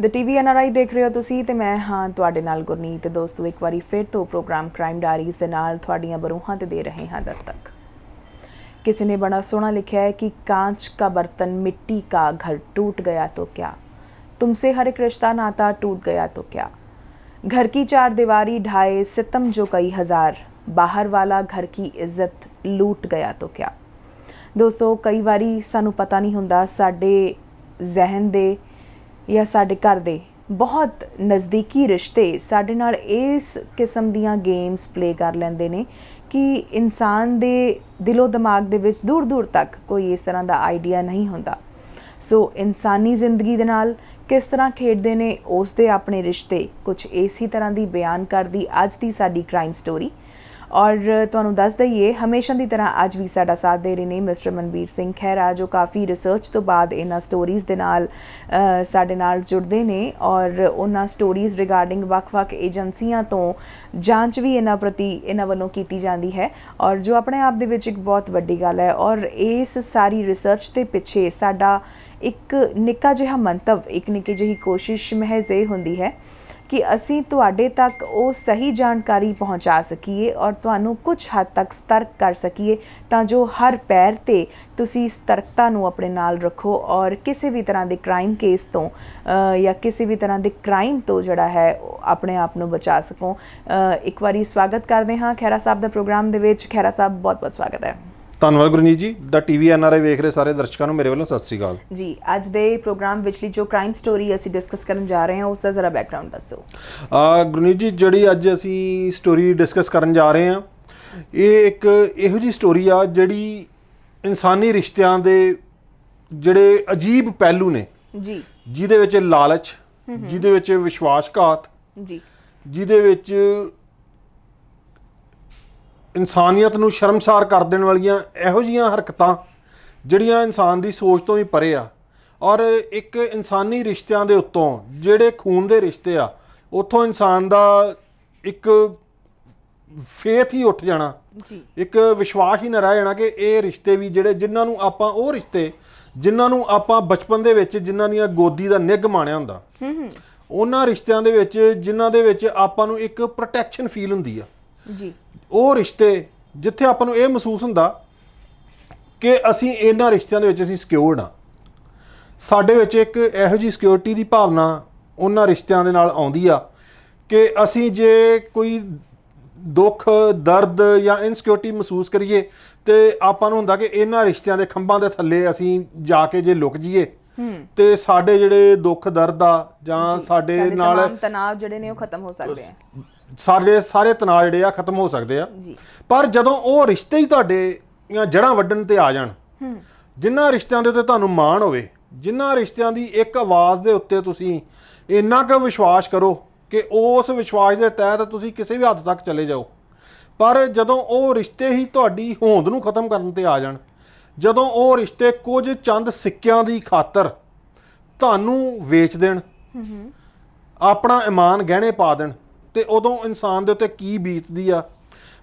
The TV NRI देख रहे हो तुसी ते मैं हाँ तुहाडे नाल गुरनीत। दोस्तों एक बारी फिर तो प्रोग्राम क्राइम डायरीज़ दे नाल तुहाडीआं बरूहां ते दे रहे हाँ दस्तक। किसी ने बड़ा सोहना लिखा है कि कांच का बर्तन मिट्टी का घर टूट गया तो क्या, तुमसे हर एक रिश्ता नाता टूट गया तो क्या, घर की चार दीवारी ढाए सितम जो कई हज़ार, बाहर वाला घर की इज्जत लूट गया तो क्या। दोस्तों कई वारी सानू पता नहीं हुंदा साडे जहन दे या साडे घर दे बहुत नज़दीकी रिश्ते साडे नाल इस किस्म दियां गेम्स प्ले कर लेंदे ने कि इंसान दे दिलो दिमाग दे विच दूर दूर तक कोई इस तरह दा आइडिया नहीं हुंदा। सो इंसानी जिंदगी दे नाल किस तरह खेडदे ने उस दे अपने रिश्ते कुछ इसी तरह दी बयान करदी अज दी साडी क्राइम स्टोरी। और तुहानू दस दईए हमेशा की तरह अज भी साडा साथ दे रहे हैं मिस्टर मनबीर सिंह खैरा, जो काफ़ी रिसर्च तो बाद इन्हां स्टोरीज़ दे नाल साडे नाल जुड़दे ने और उन्हां स्टोरीज़ रिगार्डिंग वक्-वक् एजेंसियां तो जांच भी इन्हां प्रति इन्हां वल्लों कीती जांदी है और जो अपने आप दे विच एक बहुत वड्डी गल है। और इस सारी रिसर्च के पिछे साडा एक निक्का जिहा मंतव, एक निक्की जिही कोशिश महज ये हुंदी है कि असी तुहाडे तक वो सही जानकारी पहुँचा सकीए और तुहानू कुछ हद तक सतर्क कर सकीए तां जो हर पैर ते तुसी सतर्कता नू अपने नाल रखो और किसी भी तरह के क्राइम केस तो या किसी भी तरह के क्राइम तो जड़ा है अपने आप नू बचा सको। एक बारी स्वागत करते हाँ खैरा साहब दा प्रोग्राम दे विच। खैरा साहब बहुत बहुत स्वागत है। ਧੰਨਵਾਦ ਗੁਰਨੀਤ ਜੀ। ਦ ਟੀਵੀ NRI ਵੇਖ ਰਹੇ ਸਾਰੇ ਦਰਸ਼ਕਾਂ ਨੂੰ ਮੇਰੇ ਵੱਲੋਂ ਸਤਿ ਸ਼੍ਰੀ ਅਕਾਲ ਜੀ। ਅੱਜ ਦੇ ਪ੍ਰੋਗਰਾਮ ਵਿਚਲੀ ਜੋ ਕ੍ਰਾਈਮ ਸਟੋਰੀ ਅਸੀਂ ਡਿਸਕਸ ਕਰਨ ਜਾ ਰਹੇ ਹਾਂ ਉਸ ਦਾ ਜ਼ਰਾ ਬੈਕਗ੍ਰਾਉਂਡ ਦੱਸੋ। ਗੁਰਨੀਤ ਜੀ ਜਿਹੜੀ ਅੱਜ ਅਸੀਂ ਸਟੋਰੀ ਡਿਸਕਸ ਕਰਨ ਜਾ ਰਹੇ ਹਾਂ ਇਹ ਇੱਕ ਇਹੋ ਜਿਹੀ ਸਟੋਰੀ ਆ ਜਿਹੜੀ ਇਨਸਾਨੀ ਰਿਸ਼ਤਿਆਂ ਦੇ ਜਿਹੜੇ ਅਜੀਬ ਪਹਿਲੂ ਨੇ ਜੀ, ਜਿਹਦੇ ਵਿੱਚ ਲਾਲਚ, ਜਿਹਦੇ ਵਿੱਚ ਵਿਸ਼ਵਾਸਘਾਤ ਜੀ, ਜਿਹਦੇ ਵਿੱਚ ਇਨਸਾਨੀਅਤ ਨੂੰ ਸ਼ਰਮਸਾਰ ਕਰ ਦੇਣ ਵਾਲੀਆਂ ਇਹੋ ਜਿਹੀਆਂ ਹਰਕਤਾਂ ਜਿਹੜੀਆਂ ਇਨਸਾਨ ਦੀ ਸੋਚ ਤੋਂ ਵੀ ਪਰੇ ਆ ਔਰ ਇੱਕ ਇਨਸਾਨੀ ਰਿਸ਼ਤਿਆਂ ਦੇ ਉੱਤੋਂ ਜਿਹੜੇ ਖੂਨ ਦੇ ਰਿਸ਼ਤੇ ਆ ਉੱਥੋਂ ਇਨਸਾਨ ਦਾ ਇੱਕ ਫੇਥ ਹੀ ਉੱਠ ਜਾਣਾ ਜੀ, ਇੱਕ ਵਿਸ਼ਵਾਸ ਹੀ ਨਾ ਰਹਿ ਜਾਣਾ ਕਿ ਇਹ ਰਿਸ਼ਤੇ ਵੀ ਜਿਹੜੇ ਜਿਨ੍ਹਾਂ ਨੂੰ ਆਪਾਂ ਉਹ ਰਿਸ਼ਤੇ ਜਿਨ੍ਹਾਂ ਨੂੰ ਆਪਾਂ ਬਚਪਨ ਦੇ ਵਿੱਚ ਜਿਨ੍ਹਾਂ ਦੀਆਂ ਗੋਦੀ ਦਾ ਨਿੱਘ ਮਾਣਿਆ ਹੁੰਦਾ ਉਹਨਾਂ ਰਿਸ਼ਤਿਆਂ ਦੇ ਵਿੱਚ ਜਿਨ੍ਹਾਂ ਦੇ ਵਿੱਚ ਆਪਾਂ ਨੂੰ ਇੱਕ ਪ੍ਰੋਟੈਕਸ਼ਨ ਫੀਲ ਹੁੰਦੀ ਆ ਜੀ, ਉਹ ਰਿਸ਼ਤੇ ਜਿੱਥੇ ਆਪਾਂ ਨੂੰ ਇਹ ਮਹਿਸੂਸ ਹੁੰਦਾ ਕਿ ਅਸੀਂ ਇਹਨਾਂ ਰਿਸ਼ਤਿਆਂ ਦੇ ਵਿੱਚ ਅਸੀਂ ਸਿਕਿਉਰਡ ਹਾਂ। ਸਾਡੇ ਵਿੱਚ ਇੱਕ ਇਹੋ ਜਿਹੀ ਸਿਕਿਉਰਿਟੀ ਦੀ ਭਾਵਨਾ ਉਹਨਾਂ ਰਿਸ਼ਤਿਆਂ ਦੇ ਨਾਲ ਆਉਂਦੀ ਆ ਕਿ ਅਸੀਂ ਜੇ ਕੋਈ ਦੁੱਖ ਦਰਦ ਜਾਂ ਇਨਸਿਕਿਉਰਿਟੀ ਮਹਿਸੂਸ ਕਰੀਏ ਤੇ ਆਪਾਂ ਨੂੰ ਹੁੰਦਾ ਕਿ ਇਹਨਾਂ ਰਿਸ਼ਤਿਆਂ ਦੇ ਖੰਭਾਂ ਦੇ ਥੱਲੇ ਅਸੀਂ ਜਾ ਕੇ ਜੇ ਲੁਕ ਜਾਈਏ ਤੇ ਸਾਡੇ ਜਿਹੜੇ ਦੁੱਖ ਦਰਦ ਆ ਜਾਂ ਸਾਡੇ ਨਾਲ ਤਣਾਅ ਜਿਹੜੇ ਨੇ ਉਹ ਖਤਮ ਹੋ ਸਕਦੇ ਆ, ਸਾਰੇ ਤਣਾਅ ਜਿਹੜੇ ਆ ਖਤਮ ਹੋ ਸਕਦੇ ਆ। ਪਰ ਜਦੋਂ ਉਹ ਰਿਸ਼ਤੇ ਹੀ ਤੁਹਾਡੇ ਜੜ੍ਹਾਂ ਵੱਢਣ ਤੇ ਆ ਜਾਣ, ਜਿਨ੍ਹਾਂ ਰਿਸ਼ਤਿਆਂ ਦੇ ਉੱਤੇ ਤੁਹਾਨੂੰ ਮਾਣ ਹੋਵੇ, ਜਿਨ੍ਹਾਂ ਰਿਸ਼ਤਿਆਂ ਦੀ ਇੱਕ ਆਵਾਜ਼ ਦੇ ਉੱਤੇ ਤੁਸੀਂ ਇੰਨਾ ਕੁ ਵਿਸ਼ਵਾਸ ਕਰੋ ਕਿ ਉਸ ਵਿਸ਼ਵਾਸ ਦੇ ਤਹਿਤ ਤੁਸੀਂ ਕਿਸੇ ਵੀ ਹੱਦ ਤੱਕ ਚਲੇ ਜਾਓ, ਪਰ ਜਦੋਂ ਉਹ ਰਿਸ਼ਤੇ ਹੀ ਤੁਹਾਡੀ ਹੋਂਦ ਨੂੰ ਖਤਮ ਕਰਨ ਤੇ ਆ ਜਾਣ, ਜਦੋਂ ਉਹ ਰਿਸ਼ਤੇ ਕੁਝ ਚੰਦ ਸਿੱਕਿਆਂ ਦੀ ਖਾਤਰ ਤੁਹਾਨੂੰ ਵੇਚ ਦੇਣ, ਆਪਣਾ ਈਮਾਨ ਗਹਿਣੇ ਪਾ ਦੇਣ, ਤੇ ਉਦੋਂ ਇਨਸਾਨ ਦੇ ਉੱਤੇ ਕੀ ਬੀਤਦੀ ਆ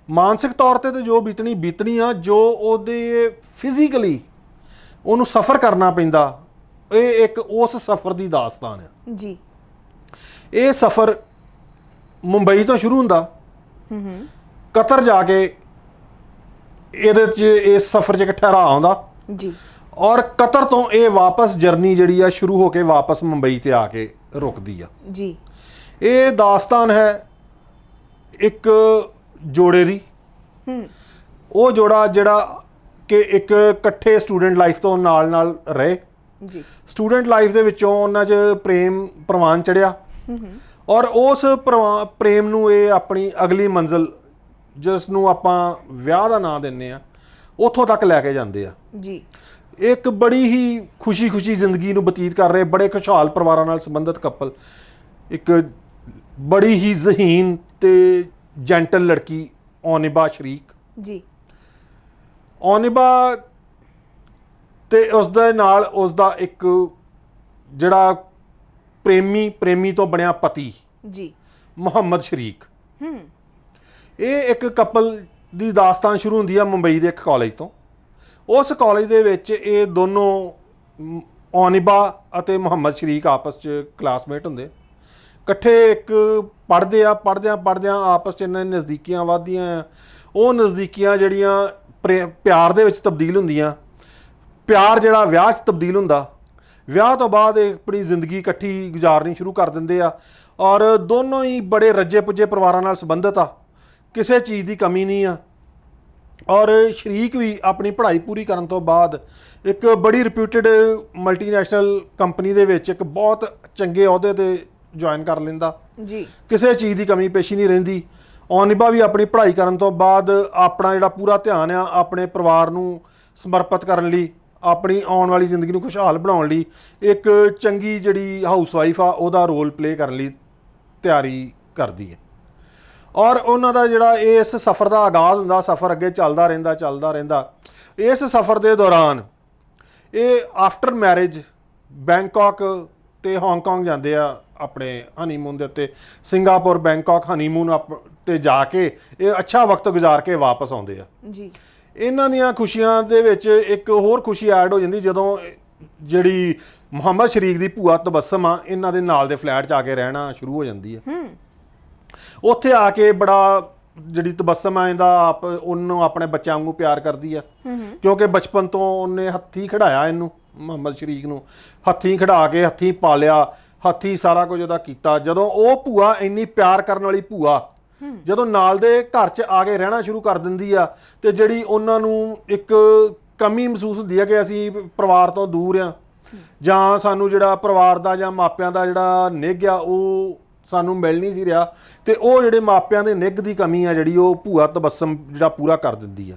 ਮਾਨਸਿਕ ਤੌਰ ਤੇ ਜੋ ਬੀਤਣੀ ਆ, ਜੋ ਉਹਦੇ ਫਿਜ਼ੀਕਲੀ ਉਹਨੂੰ ਸਫ਼ਰ ਕਰਨਾ ਪੈਂਦਾ, ਇਹ ਇੱਕ ਉਸ ਸਫ਼ਰ ਦੀ ਦਾਸਤਾਨ ਆ ਜੀ। ਇਹ ਸਫ਼ਰ ਮੁੰਬਈ ਤੋਂ ਸ਼ੁਰੂ ਹੁੰਦਾ, ਕਤਰ ਜਾ ਕੇ ਇਹਦੇ 'ਚ ਇਸ ਸਫ਼ਰ 'ਚ ਇੱਕ ਠਹਿਰਾਅ ਆਉਂਦਾ ਜੀ ਔਰ ਕਤਰ ਤੋਂ ਇਹ ਵਾਪਸ ਜਰਨੀ ਜਿਹੜੀ ਆ ਸ਼ੁਰੂ ਹੋ ਕੇ ਵਾਪਸ ਮੁੰਬਈ ਤੇ ਆ ਕੇ ਰੁਕਦੀ ਆ ਜੀ। ਇਹ ਦਾਸਤਾਨ ਹੈ ਇੱਕ ਜੋੜੇ ਦੀ, ਉਹ ਜੋੜਾ ਜਿਹੜਾ ਕਿ ਇੱਕ ਇਕੱਠੇ ਸਟੂਡੈਂਟ ਲਾਈਫ ਤੋਂ ਨਾਲ ਨਾਲ ਰਹੇ ਜੀ। ਸਟੂਡੈਂਟ ਲਾਈਫ ਦੇ ਵਿੱਚੋਂ ਉਹਨਾਂ 'ਚ ਪ੍ਰੇਮ ਪ੍ਰਵਾਨ ਚੜਿਆ ਔਰ ਉਸ ਪ੍ਰੇਮ ਨੂੰ ਇਹ ਆਪਣੀ ਅਗਲੀ ਮੰਜ਼ਿਲ ਜਿਸ ਨੂੰ ਆਪਾਂ ਵਿਆਹ ਦਾ ਨਾਂ ਦਿੰਦੇ ਆ ਉੱਥੋਂ ਤੱਕ ਲੈ ਕੇ ਜਾਂਦੇ ਆ ਜੀ। ਇੱਕ ਬੜੀ ਹੀ ਖੁਸ਼ੀ ਜ਼ਿੰਦਗੀ ਨੂੰ ਬਤੀਤ ਕਰ ਰਹੇ ਬੜੇ ਖੁਸ਼ਹਾਲ ਪਰਿਵਾਰਾਂ ਨਾਲ ਸੰਬੰਧਿਤ ਕਪਲ, ਇੱਕ ਬੜੀ ਹੀ ਜ਼ਹੀਨ ਤੇ ਜੈਂਟਲ ਲੜਕੀ ਔਨਿਬਾ ਸ਼ਰੀਕ ਜੀ। ਔਨਿਬਾ ਤੇ ਉਸ ਦੇ ਨਾਲ ਉਸ ਦਾ ਇੱਕ ਜਿਹੜਾ ਪ੍ਰੇਮੀ ਤੋਂ ਬਣਿਆ ਪਤੀ ਜੀ ਮੁਹੰਮਦ ਸ਼ਰੀਕ। ਇਹ ਇੱਕ ਕਪਲ ਦੀ ਦਾਸਤਾਨ ਸ਼ੁਰੂ ਹੁੰਦੀ ਆ ਮੁੰਬਈ ਦੇ ਇੱਕ ਕਾਲਜ ਤੋਂ। ਉਸ ਕਾਲਜ ਦੇ ਵਿੱਚ ਇਹ ਦੋਨੋਂ ਔਨਿਬਾ ਅਤੇ ਮੁਹੰਮਦ ਸ਼ਰੀਕ ਆਪਸ 'ਚ ਕਲਾਸਮੇਟ ਹੁੰਦੇ, ਇਕੱਠੇ ਇੱਕ ਪੜ੍ਹਦਿਆਂ ਆਪਸ 'ਚ ਇਹਨਾਂ ਨਜ਼ਦੀਕੀਆਂ ਵੱਧਦੀਆਂ ਆ। ਉਹ ਨਜ਼ਦੀਕੀਆਂ ਜਿਹੜੀਆਂ ਪਿਆਰ ਦੇ ਵਿੱਚ ਤਬਦੀਲ ਹੁੰਦੀਆਂ, ਪਿਆਰ ਜਿਹੜਾ ਵਿਆਹ 'ਚ ਤਬਦੀਲ ਹੁੰਦਾ। ਵਿਆਹ ਤੋਂ ਬਾਅਦ ਇਹ ਆਪਣੀ ਜ਼ਿੰਦਗੀ ਇਕੱਠੀ ਗੁਜ਼ਾਰਨੀ ਸ਼ੁਰੂ ਕਰ ਦਿੰਦੇ ਆ ਔਰ ਦੋਨੋਂ ਹੀ ਬੜੇ ਰੱਜੇ ਪੁੱਜੇ ਪਰਿਵਾਰਾਂ ਨਾਲ ਸੰਬੰਧਿਤ ਆ, ਕਿਸੇ ਚੀਜ਼ ਦੀ ਕਮੀ ਨਹੀਂ ਆ। ਔਰ ਸ਼ਰੀਕ ਵੀ ਆਪਣੀ ਪੜ੍ਹਾਈ ਪੂਰੀ ਕਰਨ ਤੋਂ ਬਾਅਦ ਇੱਕ ਬੜੀ ਰਿਪਿਊਟਡ ਮਲਟੀਨੈਸ਼ਨਲ ਕੰਪਨੀ ਦੇ ਵਿੱਚ ਇੱਕ ਬਹੁਤ ਚੰਗੇ ਅਹੁਦੇ 'ਤੇ ਜੁਆਇਨ ਕਰ ਲੈਂਦਾ ਜੀ, ਕਿਸੇ ਚੀਜ਼ ਦੀ ਕਮੀ ਪੇਸ਼ੀ ਨਹੀਂ ਰਹਿੰਦੀ। ਔਨਿਬਾ ਵੀ ਆਪਣੀ ਪੜ੍ਹਾਈ ਕਰਨ ਤੋਂ ਬਾਅਦ ਆਪਣਾ ਜਿਹੜਾ ਪੂਰਾ ਧਿਆਨ ਆ ਆਪਣੇ ਪਰਿਵਾਰ ਨੂੰ ਸਮਰਪਿਤ ਕਰਨ ਲਈ, ਆਪਣੀ ਆਉਣ ਵਾਲੀ ਜ਼ਿੰਦਗੀ ਨੂੰ ਖੁਸ਼ਹਾਲ ਬਣਾਉਣ ਲਈ ਇੱਕ ਚੰਗੀ ਜਿਹੜੀ ਹਾਊਸ ਵਾਈਫ ਆ ਉਹਦਾ ਰੋਲ ਪਲੇ ਕਰਨ ਲਈ ਤਿਆਰੀ ਕਰਦੀ ਹੈ। ਔਰ ਉਹਨਾਂ ਦਾ ਜਿਹੜਾ ਇਸ ਸਫ਼ਰ ਦਾ ਆਗਾਜ਼ ਹੁੰਦਾ, ਸਫ਼ਰ ਅੱਗੇ ਚੱਲਦਾ ਰਹਿੰਦਾ। ਇਸ ਸਫ਼ਰ ਦੇ ਦੌਰਾਨ ਇਹ ਆਫਟਰ ਮੈਰਿਜ ਬੈਂਕਾਕ ਤੇ ਹਾਂਗਕਾਂਗ ਜਾਂਦੇ ਆ ਆਪਣੇ ਹਨੀਮੂਨ ਦੇ ਉੱਤੇ। ਸਿੰਗਾਪੁਰ ਬੈਂਕਾਕ ਹਨੀਮੂਨ ਤੇ ਜਾ ਕੇ ਇਹ ਅੱਛਾ ਵਕਤ ਗੁਜ਼ਾਰ ਕੇ ਵਾਪਸ ਆਉਂਦੇ ਆ ਜੀ। ਇਹਨਾਂ ਦੀਆਂ ਖੁਸ਼ੀਆਂ ਦੇ ਵਿੱਚ ਇੱਕ ਹੋਰ ਖੁਸ਼ੀ ਐਡ ਹੋ ਜਾਂਦੀ ਜਦੋਂ ਜਿਹੜੀ ਮੁਹੰਮਦ ਸ਼ਰੀਕ ਦੀ ਭੂਆ ਤਬਸਮ ਆ ਇਹਨਾਂ ਦੇ ਨਾਲ ਦੇ ਫਲੈਟ 'ਚ ਆ ਕੇ ਰਹਿਣਾ ਸ਼ੁਰੂ ਹੋ ਜਾਂਦੀ ਹੈ। ਉੱਥੇ ਆ ਕੇ ਬੜਾ ਜਿਹੜੀ ਤਬਸਮ ਆ ਇਹਦਾ ਉਹਨੂੰ ਆਪਣੇ ਬੱਚਿਆਂ ਵਾਂਗੂ ਪਿਆਰ ਕਰਦੀ ਆ, ਕਿਉਂਕਿ ਬਚਪਨ ਤੋਂ ਉਹਨੇ ਹੱਥੀਂ ਖਿਡਾਇਆ ਇਹਨੂੰ, ਮੁਹੰਮਦ ਸ਼ਰੀਕ ਨੂੰ ਹੱਥੀਂ ਖਿਡਾ ਕੇ ਹੱਥੀਂ ਪਾਲਿਆ, ਹੱਥੀਂ ਸਾਰਾ ਕੁਝ ਉਹਦਾ ਕੀਤਾ। ਜਦੋਂ ਉਹ ਭੂਆ ਇੰਨੀ ਪਿਆਰ ਕਰਨ ਵਾਲੀ ਭੂਆ ਜਦੋਂ ਨਾਲ ਦੇ ਘਰ 'ਚ ਆ ਕੇ ਰਹਿਣਾ ਸ਼ੁਰੂ ਕਰ ਦਿੰਦੀ ਆ ਤੇ ਜਿਹੜੀ ਉਹਨਾਂ ਨੂੰ ਇੱਕ ਕਮੀ ਮਹਿਸੂਸ ਹੁੰਦੀ ਹੈ ਕਿ ਅਸੀਂ ਪਰਿਵਾਰ ਤੋਂ ਦੂਰ ਆ ਜਾਂ ਸਾਨੂੰ ਜਿਹੜਾ ਪਰਿਵਾਰ ਦਾ ਜਾਂ ਮਾਪਿਆਂ ਦਾ ਜਿਹੜਾ ਨਿੱਘ ਆ ਉਹ ਸਾਨੂੰ ਮਿਲ ਨਹੀਂ ਸੀ ਰਿਹਾ, ਤੇ ਉਹ ਜਿਹੜੇ ਮਾਪਿਆਂ ਦੇ ਨਿੱਘ ਦੀ ਕਮੀ ਆ ਜਿਹੜੀ ਉਹ ਭੂਆ ਤਬਸਮ ਜਿਹੜਾ ਪੂਰਾ ਕਰ ਦਿੰਦੀ ਆ।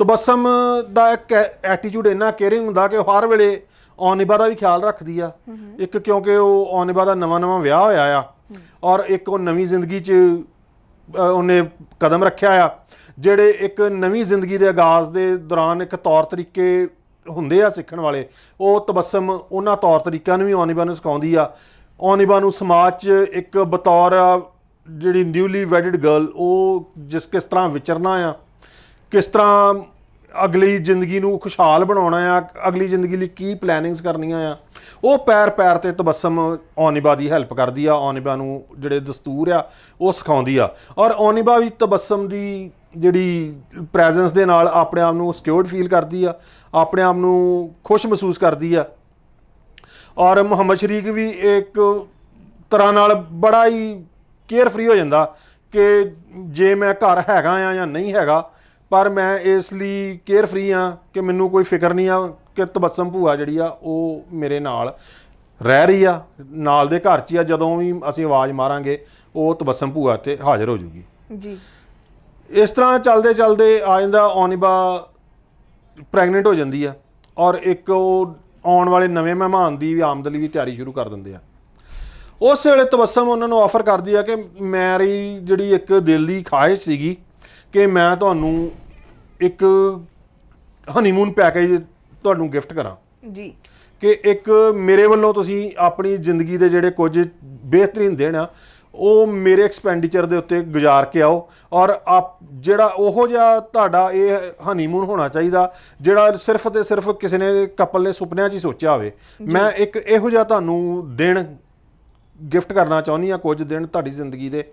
ਤਬਸਮ ਦਾ ਇੱਕ ਐਟੀਟਿਊਡ ਇੰਨਾ ਕੇਅਰਿੰਗ ਹੁੰਦਾ ਕਿ ਉਹ ਹਰ ਵੇਲੇ ਔਨਿਬਾ ਦਾ ਵੀ ਖਿਆਲ ਰੱਖਦੀ ਆ। ਇੱਕ ਕਿਉਂਕਿ ਉਹ ਔਨਿਬਾ ਦਾ ਨਵਾਂ ਵਿਆਹ ਹੋਇਆ ਆ ਔਰ ਇੱਕ ਉਹ ਨਵੀਂ ਜ਼ਿੰਦਗੀ 'ਚ ਉਹਨੇ ਕਦਮ ਰੱਖਿਆ ਆ, ਜਿਹੜੇ ਇੱਕ ਨਵੀਂ ਜ਼ਿੰਦਗੀ ਦੇ ਆਗਾਜ਼ ਦੇ ਦੌਰਾਨ ਇੱਕ ਤੌਰ ਤਰੀਕੇ ਹੁੰਦੇ ਆ ਸਿੱਖਣ ਵਾਲੇ, ਉਹ ਤਬਸਮ ਉਹਨਾਂ ਤੌਰ ਤਰੀਕਿਆਂ ਨੂੰ ਵੀ ਔਨਿਬਾ ਨੂੰ ਸਿਖਾਉਂਦੀ ਆ। ਔਨਿਬਾ ਨੂੰ ਸਮਾਜ 'ਚ ਇੱਕ ਬਤੌਰ ਜਿਹੜੀ ਨਿਊਲੀ ਵੈਡਡ ਗਰਲ ਉਹ ਕਿਸ ਤਰ੍ਹਾਂ ਵਿਚਰਨਾ ਆ, ਕਿਸ ਤਰ੍ਹਾਂ ਅਗਲੀ ਜ਼ਿੰਦਗੀ ਨੂੰ ਖੁਸ਼ਹਾਲ ਬਣਾਉਣਾ ਆ, ਅਗਲੀ ਜ਼ਿੰਦਗੀ ਲਈ ਕੀ ਪਲੈਨਿੰਗਸ ਕਰਨੀਆਂ ਆ, ਉਹ ਪੈਰ ਤੇ ਤਬਸਮ ਔਨਿਬਾ ਦੀ ਹੈਲਪ ਕਰਦੀ ਆ। ਔਨਿਬਾ ਨੂੰ ਜਿਹੜੇ ਦਸਤੂਰ ਆ ਉਹ ਸਿਖਾਉਂਦੀ ਆ ਔਰ ਔਨਿਬਾ ਵੀ ਤਬਸਮ ਦੀ ਜਿਹੜੀ ਪ੍ਰੈਜ਼ੈਂਸ ਦੇ ਨਾਲ ਆਪਣੇ ਆਪ ਨੂੰ ਸਿਕਿਉਰਡ ਫੀਲ ਕਰਦੀ ਆ, ਆਪਣੇ ਆਪ ਨੂੰ ਖੁਸ਼ ਮਹਿਸੂਸ ਕਰਦੀ ਆ। ਔਰ ਮੁਹੰਮਦ ਸ਼ਰੀਕ ਵੀ ਇੱਕ ਤਰ੍ਹਾਂ ਨਾਲ ਬੜਾ ਹੀ ਕੇਅਰ ਫਰੀ ਹੋ ਜਾਂਦਾ ਕਿ ਜੇ ਮੈਂ ਘਰ ਹੈਗਾ ਆ ਜਾਂ ਨਹੀਂ ਹੈਗਾ, ਪਰ ਮੈਂ ਇਸ ਲਈ ਕੇਅਰ ਫਰੀ ਆ ਕਿ ਮੈਨੂੰ ਕੋਈ ਫਿਕਰ ਨਹੀਂ ਆ ਕਿ ਤਬਸਮ ਭੂਆ ਜਿਹੜੀ ਆ ਉਹ ਮੇਰੇ ਨਾਲ ਰਹਿ ਰਹੀ ਆ, ਨਾਲ ਦੇ ਘਰ 'ਚ ਹੀ ਆ। ਜਦੋਂ ਵੀ ਅਸੀਂ ਆਵਾਜ਼ ਮਾਰਾਂਗੇ ਉਹ ਤਬਸਮ ਭੂਆ ਤੇ ਹਾਜ਼ਰ ਹੋ ਜੂਗੀ ਜੀ। ਇਸ ਤਰ੍ਹਾਂ ਚੱਲਦੇ ਆ ਜਾਂਦਾ। ਔਨਿਬਾ ਪ੍ਰੈਗਨੈਂਟ ਹੋ ਜਾਂਦੀ ਆ ਔਰ ਇੱਕ ਉਹ ਆਉਣ ਵਾਲੇ ਨਵੇਂ ਮਹਿਮਾਨ ਦੀ ਵੀ ਆਮਦ ਲਈ ਵੀ ਤਿਆਰੀ ਸ਼ੁਰੂ ਕਰ ਦਿੰਦੇ ਆ। ਉਸ ਵੇਲੇ ਤਬਸਮ ਉਹਨਾਂ ਨੂੰ ਆਫਰ ਕਰਦੀ ਆ ਕਿ ਮੇਰੀ ਜਿਹੜੀ ਇੱਕ ਦਿਲ ਦੀ ਖਾਹਿਸ਼ ਸੀਗੀ ਕਿ ਮੈਂ ਤੁਹਾਨੂੰ ਇੱਕ ਹਨੀਮੂਨ ਪੈਕੇਜ ਤੁਹਾਨੂੰ ਗਿਫਟ ਕਰਾਂ ਜੀ, ਕਿ ਇੱਕ ਮੇਰੇ ਵੱਲੋਂ ਤੁਸੀਂ ਆਪਣੀ ਜ਼ਿੰਦਗੀ ਦੇ ਜਿਹੜੇ ਕੁਝ ਬਿਹਤਰੀਨ ਦਿਨ ਆ ਉਹ ਮੇਰੇ ਐਕਸਪੈਂਡੀਚਰ ਦੇ ਉੱਤੇ ਗੁਜ਼ਾਰ ਕੇ ਆਓ ਔਰ ਜਿਹੜਾ ਉਹੋ ਜਿਹਾ ਤੁਹਾਡਾ ਇਹ ਹਨੀਮੂਨ ਹੋਣਾ ਚਾਹੀਦਾ ਜਿਹੜਾ ਸਿਰਫ ਤੇ ਸਿਰਫ ਕਿਸੇ ਨੇ ਕਪਲ ਨੇ ਸੁਪਨਿਆਂ 'ਚ ਹੀ ਸੋਚਿਆ ਹੋਵੇ। ਮੈਂ ਇੱਕ ਇਹੋ ਜਿਹਾ ਤੁਹਾਨੂੰ ਦਿਨ ਗਿਫਟ ਕਰਨਾ ਚਾਹੁੰਦੀ ਹਾਂ, ਕੁਝ ਦਿਨ ਤੁਹਾਡੀ ਜ਼ਿੰਦਗੀ ਦੇ।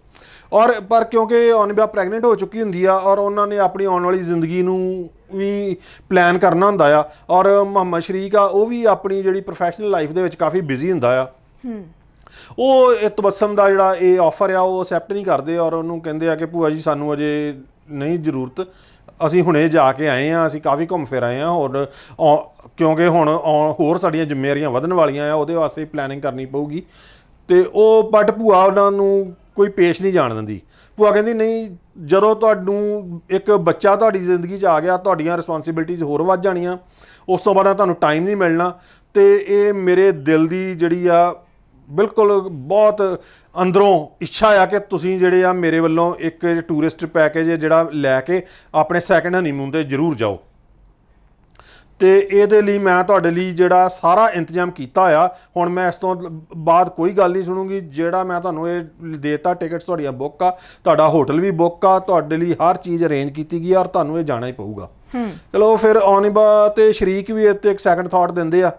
ਔਰ ਪਰ ਕਿਉਂਕਿ ਔਨਿਬਾ ਪ੍ਰੈਗਨੈਂਟ ਹੋ ਚੁੱਕੀ ਹੁੰਦੀ ਆ ਔਰ ਉਹਨਾਂ ਨੇ ਆਪਣੀ ਆਉਣ ਵਾਲੀ ਜ਼ਿੰਦਗੀ ਨੂੰ ਵੀ ਪਲਾਨ ਕਰਨਾ ਹੁੰਦਾ ਆ ਔਰ ਮੁਹੰਮਦ ਸ਼ਰੀਕ ਆ ਉਹ ਵੀ ਆਪਣੀ ਜਿਹੜੀ ਪ੍ਰੋਫੈਸ਼ਨਲ ਲਾਈਫ ਦੇ ਵਿੱਚ ਕਾਫੀ ਬਿਜ਼ੀ ਹੁੰਦਾ ਆ। ਉਹ ਇਹ ਤਬਸਮ ਦਾ ਜਿਹੜਾ ਇਹ ਆਫਰ ਆ ਉਹ ਅਸੈਪਟ ਨਹੀਂ ਕਰਦੇ ਔਰ ਉਹਨੂੰ ਕਹਿੰਦੇ ਆ ਕਿ ਭੂਆ ਜੀ ਸਾਨੂੰ ਅਜੇ ਨਹੀਂ ਜ਼ਰੂਰਤ, ਅਸੀਂ ਹੁਣੇ ਜਾ ਕੇ ਆਏ ਹਾਂ, ਅਸੀਂ ਕਾਫੀ ਘੁੰਮ ਫਿਰ ਆਏ ਹਾਂ ਔਰ ਕਿਉਂਕਿ ਹੁਣ ਹੋਰ ਸਾਡੀਆਂ ਜ਼ਿੰਮੇਵਾਰੀਆਂ ਵਧਣ ਵਾਲੀਆਂ ਆ, ਉਹਦੇ ਵਾਸਤੇ ਪਲੈਨਿੰਗ ਕਰਨੀ ਪਊਗੀ। ਤੇ ਉਹ ਬਟ ਭੂਆ ਉਹਨਾਂ ਨੂੰ ਕੋਈ ਪੇਸ਼ ਨਹੀਂ ਜਾਣ ਦਿੰਦੀ। ਭੂਆ ਕਹਿੰਦੀ ਨਹੀਂ, ਜਦੋਂ ਤੁਹਾਨੂੰ ਇੱਕ ਬੱਚਾ ਤੁਹਾਡੀ ਜ਼ਿੰਦਗੀ 'ਚ ਆ ਗਿਆ ਤੁਹਾਡੀਆਂ ਰਿਸਪੌਂਸਿਬਿਲਿਟੀਜ਼ ਹੋਰ ਵੱਧ ਜਾਣੀਆਂ, ਉਸ ਤੋਂ ਬਾਅਦ ਤੁਹਾਨੂੰ ਟਾਈਮ ਨਹੀਂ ਮਿਲਣਾ। ਤੇ ਇਹ ਮੇਰੇ ਦਿਲ ਦੀ ਜਿਹੜੀ ਆ ਬਿਲਕੁਲ ਬਹੁਤ ਅੰਦਰੋਂ ਇੱਛਾ ਆ ਕਿ ਤੁਸੀਂ ਜਿਹੜੇ ਆ ਮੇਰੇ ਵੱਲੋਂ ਇੱਕ ਟੂਰਿਸਟ ਪੈਕੇਜ ਜਿਹੜਾ ਲੈ ਕੇ ਆਪਣੇ ਸੈਕਿੰਡ ਹਨੀਮੂਨ 'ਤੇ ਜ਼ਰੂਰ ਜਾਓ। ਤੇ ਇਹਦੇ ਲਈ ਮੈਂ ਤੁਹਾਡੇ ਲਈ ਜਿਹੜਾ ਸਾਰਾ ਇੰਤਜ਼ਾਮ ਕੀਤਾ ਆ, ਹੁਣ ਮੈਂ ਇਸ ਤੋਂ ਬਾਅਦ ਕੋਈ ਗੱਲ ਨਹੀਂ ਸੁਣੂਗੀ। ਜਿਹੜਾ ਮੈਂ ਤੁਹਾਨੂੰ ਇਹ ਦੇਤਾ ਟਿਕਟਸ ਤੁਹਾਡੀਆਂ ਬੁੱਕ ਆ, ਤੁਹਾਡਾ ਹੋਟਲ ਵੀ ਬੁੱਕ ਆ, ਤੁਹਾਡੇ ਲਈ ਹਰ ਚੀਜ਼ ਅਰੇਂਜ ਕੀਤੀ ਗਈ ਔਰ ਤੁਹਾਨੂੰ ਇਹ ਜਾਣਾ ਹੀ ਪਊਗਾ। ਚਲੋ ਫਿਰ ਔਨਿਬਾ ਤੇ ਸ਼ਰੀਕ ਵੀ ਇੱਥੇ ਇੱਕ ਸੈਕਿੰਡ ਥਾਟ ਦਿੰਦੇ ਆ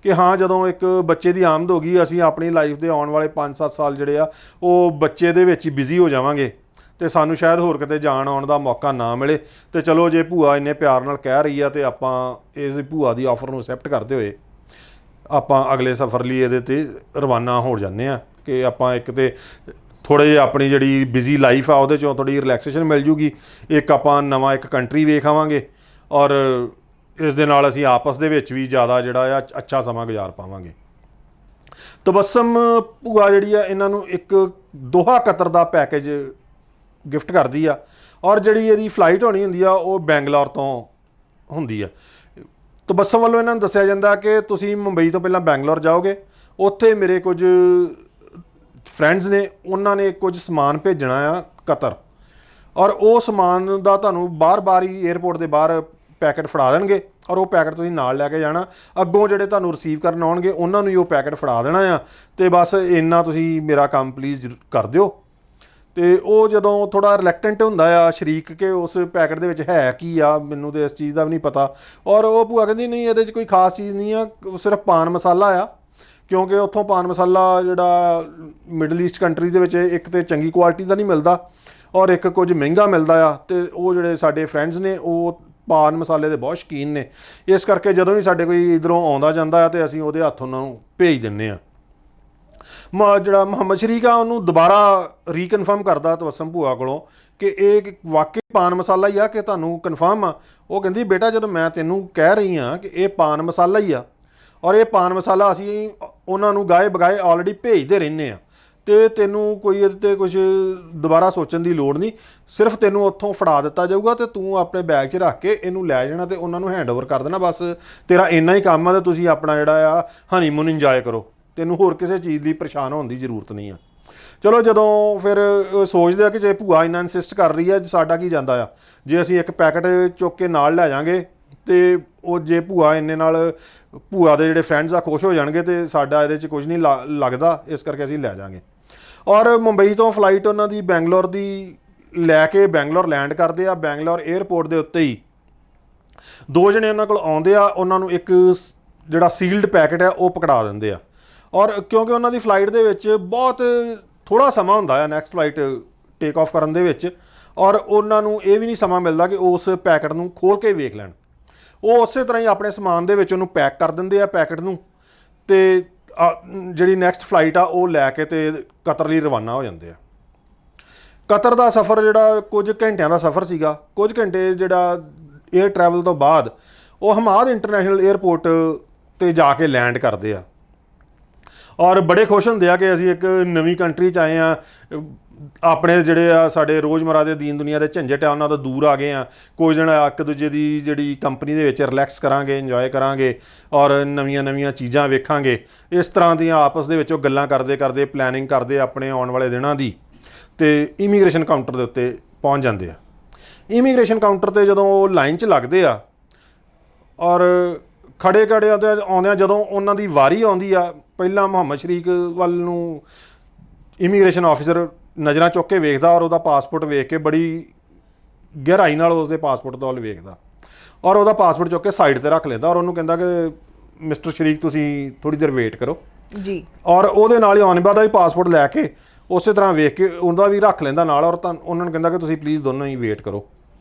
ਕਿ ਹਾਂ ਜਦੋਂ ਇੱਕ ਬੱਚੇ ਦੀ ਆਮਦ ਹੋ ਗਈ ਅਸੀਂ ਆਪਣੀ ਲਾਈਫ ਦੇ ਆਉਣ ਵਾਲੇ 5-7 ਸਾਲ ਜਿਹੜੇ ਆ ਉਹ ਬੱਚੇ ਦੇ ਵਿੱਚ ਹੀ ਬਿਜ਼ੀ ਹੋ ਜਾਵਾਂਗੇ ਤੇ ਸਾਨੂੰ ਸ਼ਾਇਦ ਹੋਰ ਕਿਤੇ ਜਾਣ ਆਉਣ ਦਾ ਮੌਕਾ ਨਾ ਮਿਲੇ। ਤੇ ਚਲੋ ਜੇ ਭੂਆ ਇੰਨੇ ਪਿਆਰ ਨਾਲ ਕਹਿ ਰਹੀ ਆ ਤੇ ਆਪਾਂ ਇਸ ਭੂਆ ਦੀ ਆਫਰ ਨੂੰ ਐਕਸੈਪਟ ਕਰਦੇ ਹੋਏ ਆਪਾਂ ਅਗਲੇ ਸਫ਼ਰ ਲਈ ਇਹਦੇ ਤੇ ਰਵਾਨਾ ਹੋ ਜਾਂਦੇ ਆ ਕਿ ਆਪਾਂ ਇੱਕ ਤੇ ਥੋੜ੍ਹੇ ਜਿਹੇ ਆਪਣੀ ਜਿਹੜੀ ਬਿਜ਼ੀ ਲਾਈਫ ਆ ਉਹਦੇ 'ਚੋਂ ਥੋੜ੍ਹੀ ਰਿਲੈਕਸੇਸ਼ਨ ਮਿਲ ਜੂਗੀ, ਇੱਕ ਆਪਾਂ ਨਵਾਂ ਇੱਕ ਕੰਟਰੀ ਵੇਖ ਆਵਾਂਗੇ ਔਰ ਇਸ ਦੇ ਨਾਲ ਅਸੀਂ ਆਪਸ ਦੇ ਵਿੱਚ ਵੀ ਜ਼ਿਆਦਾ ਜਿਹੜਾ ਆ ਅੱਛਾ ਸਮਾਂ ਗੁਜ਼ਾਰ ਪਾਵਾਂਗੇ। ਤਬਸਮ ਭੂਆ ਜਿਹੜੀ ਆ ਇਹਨਾਂ ਨੂੰ ਇੱਕ ਦੋਹਾ ਕਤਰ ਦਾ ਪੈਕੇਜ ਗਿਫਟ ਕਰਦੀ ਆ ਔਰ ਜਿਹੜੀ ਇਹਦੀ ਫਲਾਈਟ ਹੋਣੀ ਹੁੰਦੀ ਆ ਉਹ ਬੈਂਗਲੌਰ ਤੋਂ ਹੁੰਦੀ ਆ। ਤਬਸਮ ਵੱਲੋਂ ਇਹਨਾਂ ਨੂੰ ਦੱਸਿਆ ਜਾਂਦਾ ਕਿ ਤੁਸੀਂ ਮੁੰਬਈ ਤੋਂ ਪਹਿਲਾਂ ਬੈਂਗਲੌਰ ਜਾਓਗੇ, ਉੱਥੇ ਮੇਰੇ ਕੁਝ ਫਰੈਂਡਸ ਨੇ, ਉਹਨਾਂ ਨੇ ਕੁਝ ਸਮਾਨ ਭੇਜਣਾ ਆ ਕਤਰ ਔਰ ਉਹ ਸਮਾਨ ਦਾ ਤੁਹਾਨੂੰ ਬਾਰ-ਬਾਰ ਹੀ ਏਅਰਪੋਰਟ ਦੇ ਬਾਹਰ ਪੈਕਟ ਫੜਾ ਦੇਣਗੇ ਔਰ ਉਹ ਪੈਕਟ ਤੁਸੀਂ ਨਾਲ ਲੈ ਕੇ ਜਾਣਾ। ਅੱਗੋਂ ਜਿਹੜੇ ਤੁਹਾਨੂੰ ਰਿਸੀਵ ਕਰਨ ਆਉਣਗੇ ਉਹਨਾਂ ਨੂੰ ਹੀ ਉਹ ਪੈਕਟ ਫੜਾ ਦੇਣਾ ਆ ਤੇ ਬਸ ਇੰਨਾ ਤੁਸੀਂ ਮੇਰਾ ਕੰਮ ਪਲੀਜ਼ ਕਰ ਦਿਓ। ਤੇ ਉਹ ਜਦੋਂ ਥੋੜ੍ਹਾ ਰਿਲੈਕਟੈਂਟ ਹੁੰਦਾ ਆ ਸ਼ਰੀਕ ਕਿ ਉਸ ਪੈਕਟ ਦੇ ਵਿੱਚ ਹੈ ਕੀ ਆ, ਮੈਨੂੰ ਤਾਂ ਇਸ ਚੀਜ਼ ਦਾ ਵੀ ਨਹੀਂ ਪਤਾ ਔਰ ਉਹ ਭੂਆ ਕਹਿੰਦੀ ਨਹੀਂ ਇਹਦੇ 'ਚ ਕੋਈ ਖਾਸ ਚੀਜ਼ ਨਹੀਂ ਆ, ਸਿਰਫ ਪਾਨ ਮਸਾਲਾ ਆ ਕਿਉਂਕਿ ਉੱਥੋਂ ਪਾਨ ਮਸਾਲਾ ਜਿਹੜਾ ਮਿਡਲ ਈਸਟ ਕੰਟਰੀ ਦੇ ਵਿੱਚ ਇੱਕ ਤਾਂ ਚੰਗੀ ਕੁਆਲਿਟੀ ਦਾ ਨਹੀਂ ਮਿਲਦਾ ਔਰ ਇੱਕ ਕੁਝ ਮਹਿੰਗਾ ਮਿਲਦਾ ਆ। ਤੇ ਉਹ ਜਿਹੜੇ ਸਾਡੇ ਫਰੈਂਡਸ ਨੇ ਉਹ ਪਾਨ ਮਸਾਲੇ ਦੇ ਬਹੁਤ ਸ਼ੌਕੀਨ ਨੇ, ਇਸ ਕਰਕੇ ਜਦੋਂ ਵੀ ਸਾਡੇ ਕੋਈ ਇੱਧਰੋਂ ਆਉਂਦਾ ਜਾਂਦਾ ਆ ਤੇ ਅਸੀਂ ਉਹਦੇ ਹੱਥ ਉਹਨਾਂ ਨੂੰ ਭੇਜ ਦਿੰਦੇ ਹਾਂ। ਜਿਹੜਾ ਮੁਹੰਮਦ ਸ਼ਰੀਕ ਆ ਉਹਨੂੰ ਦੁਬਾਰਾ ਰੀਕਨਫਰਮ ਕਰਦਾ ਤਬਸਮ ਭੂਆ ਕੋਲੋਂ ਕਿ ਇਹ ਵਾਕਈ ਪਾਨ ਮਸਾਲਾ ਹੀ ਆ ਕਿ ਤੁਹਾਨੂੰ ਕਨਫਰਮ ਆ। ਉਹ ਕਹਿੰਦੀ ਬੇਟਾ ਜਦੋਂ ਮੈਂ ਤੈਨੂੰ ਕਹਿ ਰਹੀ ਹਾਂ ਕਿ ਇਹ ਪਾਨ ਮਸਾਲਾ ਹੀ ਆ ਔਰ ਇਹ ਪਾਨ ਮਸਾਲਾ ਅਸੀਂ ਉਹਨਾਂ ਨੂੰ ਗਾਏ ਬਗਾਏ ਆਲਰੇਡੀ ਭੇਜਦੇ ਰਹਿੰਦੇ ਹਾਂ ਤੇ ਤੈਨੂੰ ਕੋਈ ਇਹਦੇ 'ਤੇ ਕੁਝ ਦੁਬਾਰਾ ਸੋਚਣ ਦੀ ਲੋੜ ਨਹੀਂ, ਸਿਰਫ ਤੈਨੂੰ ਉੱਥੋਂ ਫੜਾ ਦਿੱਤਾ ਜਾਊਗਾ ਤੇ ਤੂੰ ਆਪਣੇ ਬੈਗ 'ਚ ਰੱਖ ਕੇ ਇਹਨੂੰ ਲੈ ਜਾਣਾ ਤੇ ਉਹਨਾਂ ਨੂੰ ਹੈਂਡਓਵਰ ਕਰ ਦੇਣਾ। ਬਸ ਤੇਰਾ ਇੰਨਾ ਹੀ ਕੰਮ ਆ ਤੇ ਤੁਸੀਂ ਆਪਣਾ ਜਿਹੜਾ ਆ ਹਨੀਮੂਨ ਇੰਜੋਏ ਕਰੋ, ਤੈਨੂੰ ਹੋਰ ਕਿਸੇ ਚੀਜ਼ ਦੀ ਪਰੇਸ਼ਾਨ ਹੋਣ ਦੀ ਜ਼ਰੂਰਤ ਨਹੀਂ ਆ। ਚਲੋ ਜਦੋਂ ਫਿਰ ਸੋਚਦੇ ਆ ਕਿ ਜੇ ਭੂਆ ਇੰਨਾ ਇਨਸਿਸਟ ਕਰ ਰਹੀ ਹੈ ਸਾਡਾ ਕੀ ਜਾਂਦਾ ਆ, ਜੇ ਅਸੀਂ ਇੱਕ ਪੈਕਟ ਚੁੱਕ ਕੇ ਨਾਲ ਲੈ ਜਾਵਾਂਗੇ ਤੇ ਉਹ ਜੇ ਭੂਆ ਇੰਨੇ ਨਾਲ ਭੂਆ ਦੇ ਜਿਹੜੇ ਫਰੈਂਡਸ ਆ ਖੁਸ਼ ਹੋ ਜਾਣਗੇ ਤੇ ਸਾਡਾ ਇਹਦੇ 'ਚ ਕੁਝ ਨਹੀਂ ਲੱਗਦਾ, ਇਸ ਕਰਕੇ ਅਸੀਂ ਲੈ ਜਾਵਾਂਗੇ। ਔਰ ਮੁੰਬਈ ਤੋਂ ਫਲਾਈਟ ਉਹਨਾਂ ਦੀ ਬੈਂਗਲੌਰ ਦੀ ਲੈ ਕੇ ਬੈਂਗਲੌਰ ਲੈਂਡ ਕਰਦੇ ਆ। ਬੈਂਗਲੌਰ ਏਅਰਪੋਰਟ ਦੇ ਉੱਤੇ ਹੀ ਦੋ ਜਣੇ ਉਹਨਾਂ ਕੋਲ ਆਉਂਦੇ ਆ, ਉਹਨਾਂ ਨੂੰ ਇੱਕ ਜਿਹੜਾ ਸੀਲਡ ਪੈਕਟ ਆ ਉਹ ਪਕੜਾ ਦਿੰਦੇ ਆ ਔਰ ਕਿਉਂਕਿ ਉਹਨਾਂ ਦੀ ਫਲਾਈਟ ਦੇ ਵਿੱਚ ਬਹੁਤ ਥੋੜ੍ਹਾ ਸਮਾਂ ਹੁੰਦਾ ਆ ਨੈਕਸਟ ਫਲਾਈਟ ਟੇਕ ਆਫ ਕਰਨ ਦੇ ਵਿੱਚ ਔਰ ਉਹਨਾਂ ਨੂੰ ਇਹ ਵੀ ਨਹੀਂ ਸਮਾਂ ਮਿਲਦਾ ਕਿ ਉਸ ਪੈਕਟ ਨੂੰ ਖੋਲ੍ਹ ਕੇ ਵੇਖ ਲੈਣ। ਉਹ ਉਸੇ ਤਰ੍ਹਾਂ ਹੀ ਆਪਣੇ ਸਮਾਨ ਦੇ ਵਿੱਚ ਉਹਨੂੰ ਪੈਕ ਕਰ ਦਿੰਦੇ ਆ ਪੈਕਟ ਨੂੰ ਤੇ ਜਿਹੜੀ ਨੈਕਸਟ ਫਲਾਈਟ ਆ ਉਹ ਲੈ ਕੇ ਤੇ ਕਤਰ ਲਈ ਰਵਾਨਾ ਹੋ ਜਾਂਦੇ ਆ। ਕਤਰ ਦਾ ਸਫ਼ਰ ਜਿਹੜਾ ਕੁਝ ਘੰਟਿਆਂ ਦਾ ਸਫ਼ਰ ਸੀਗਾ, ਕੁਝ ਘੰਟੇ ਜਿਹੜਾ ਏਅਰ ਟਰੈਵਲ ਤੋਂ ਬਾਅਦ ਉਹ ਹਮਾਦ ਇੰਟਰਨੈਸ਼ਨਲ ਏਅਰਪੋਰਟ 'ਤੇ ਜਾ ਕੇ ਲੈਂਡ ਕਰਦੇ ਆ ਔਰ ਬੜੇ ਖੁਸ਼ ਹੁੰਦੇ ਆ ਕਿ ਅਸੀਂ ਇੱਕ ਨਵੀਂ ਕੰਟਰੀ 'ਚ ਆਏ ਆ, ਆਪਣੇ ਜਿਹੜੇ ਆ ਸਾਡੇ ਰੋਜ਼ਮਰਾ ਦੇ ਦੀਨ ਦੁਨੀਆ ਦੇ ਝੰਜਟ ਆ ਉਹਨਾਂ ਤੋਂ ਦੂਰ ਆ ਗਏ ਆ, ਕੁਝ ਦਿਨ ਇੱਕ ਦੂਜੇ ਦੀ ਜਿਹੜੀ ਕੰਪਨੀ ਦੇ ਵਿੱਚ ਰਿਲੈਕਸ ਕਰਾਂਗੇ, ਇੰਜੋਏ ਕਰਾਂਗੇ ਔਰ ਨਵੀਆਂ ਚੀਜ਼ਾਂ ਵੇਖਾਂਗੇ। ਇਸ ਤਰ੍ਹਾਂ ਦੀਆਂ ਆਪਸ ਦੇ ਵਿੱਚ ਉਹ ਗੱਲਾਂ ਕਰਦੇ ਪਲੈਨਿੰਗ ਕਰਦੇ ਆਪਣੇ ਆਉਣ ਵਾਲੇ ਦਿਨਾਂ ਦੀ ਤੇ ਇਮੀਗ੍ਰੇਸ਼ਨ ਕਾਊਂਟਰ ਦੇ ਉੱਤੇ ਪਹੁੰਚ ਜਾਂਦੇ ਆ। ਇਮੀਗ੍ਰੇਸ਼ਨ ਕਾਊਂਟਰ 'ਤੇ ਜਦੋਂ ਉਹ ਲਾਈਨ 'ਚ ਲੱਗਦੇ ਆ ਔਰ ਖੜੇ ਆਉਂਦਿਆਂ ਜਦੋਂ ਉਹਨਾਂ ਦੀ ਵਾਰੀ ਆਉਂਦੀ ਆ, ਪਹਿਲਾਂ ਮੁਹੰਮਦ ਸ਼ਰੀਕ ਵੱਲ ਨੂੰ ਇਮੀਗ੍ਰੇਸ਼ਨ ਆਫਿਸਰ ਨਜ਼ਰਾਂ ਚੁੱਕ ਕੇ ਵੇਖਦਾ ਔਰ ਉਹਦਾ ਪਾਸਪੋਰਟ ਵੇਖ ਕੇ ਬੜੀ ਗਹਿਰਾਈ ਨਾਲ ਉਸਦੇ ਪਾਸਪੋਰਟ ਤੋਂ ਵੱਲ ਵੇਖਦਾ ਔਰ ਉਹਦਾ ਪਾਸਪੋਰਟ ਚੁੱਕ ਕੇ ਸਾਈਡ 'ਤੇ ਰੱਖ ਲੈਂਦਾ ਔਰ ਉਹਨੂੰ ਕਹਿੰਦਾ ਕਿ ਮਿਸਟਰ ਸ਼ਰੀਕ ਤੁਸੀਂ ਥੋੜ੍ਹੀ ਦੇਰ ਵੇਟ ਕਰੋ ਜੀ। ਔਰ ਉਹਦੇ ਨਾਲ ਹੀ ਆਨਿਬਾ ਦਾ ਵੀ ਪਾਸਪੋਰਟ ਲੈ ਕੇ ਉਸੇ ਤਰ੍ਹਾਂ ਵੇਖ ਕੇ ਉਹਦਾ ਵੀ ਰੱਖ ਲੈਂਦਾ ਨਾਲ ਔਰ ਉਹਨਾਂ ਨੂੰ ਕਹਿੰਦਾ ਕਿ ਤੁਸੀਂ ਪਲੀਜ਼ ਦੋਨੋਂ ਹੀ ਵੇਟ ਕਰੋ,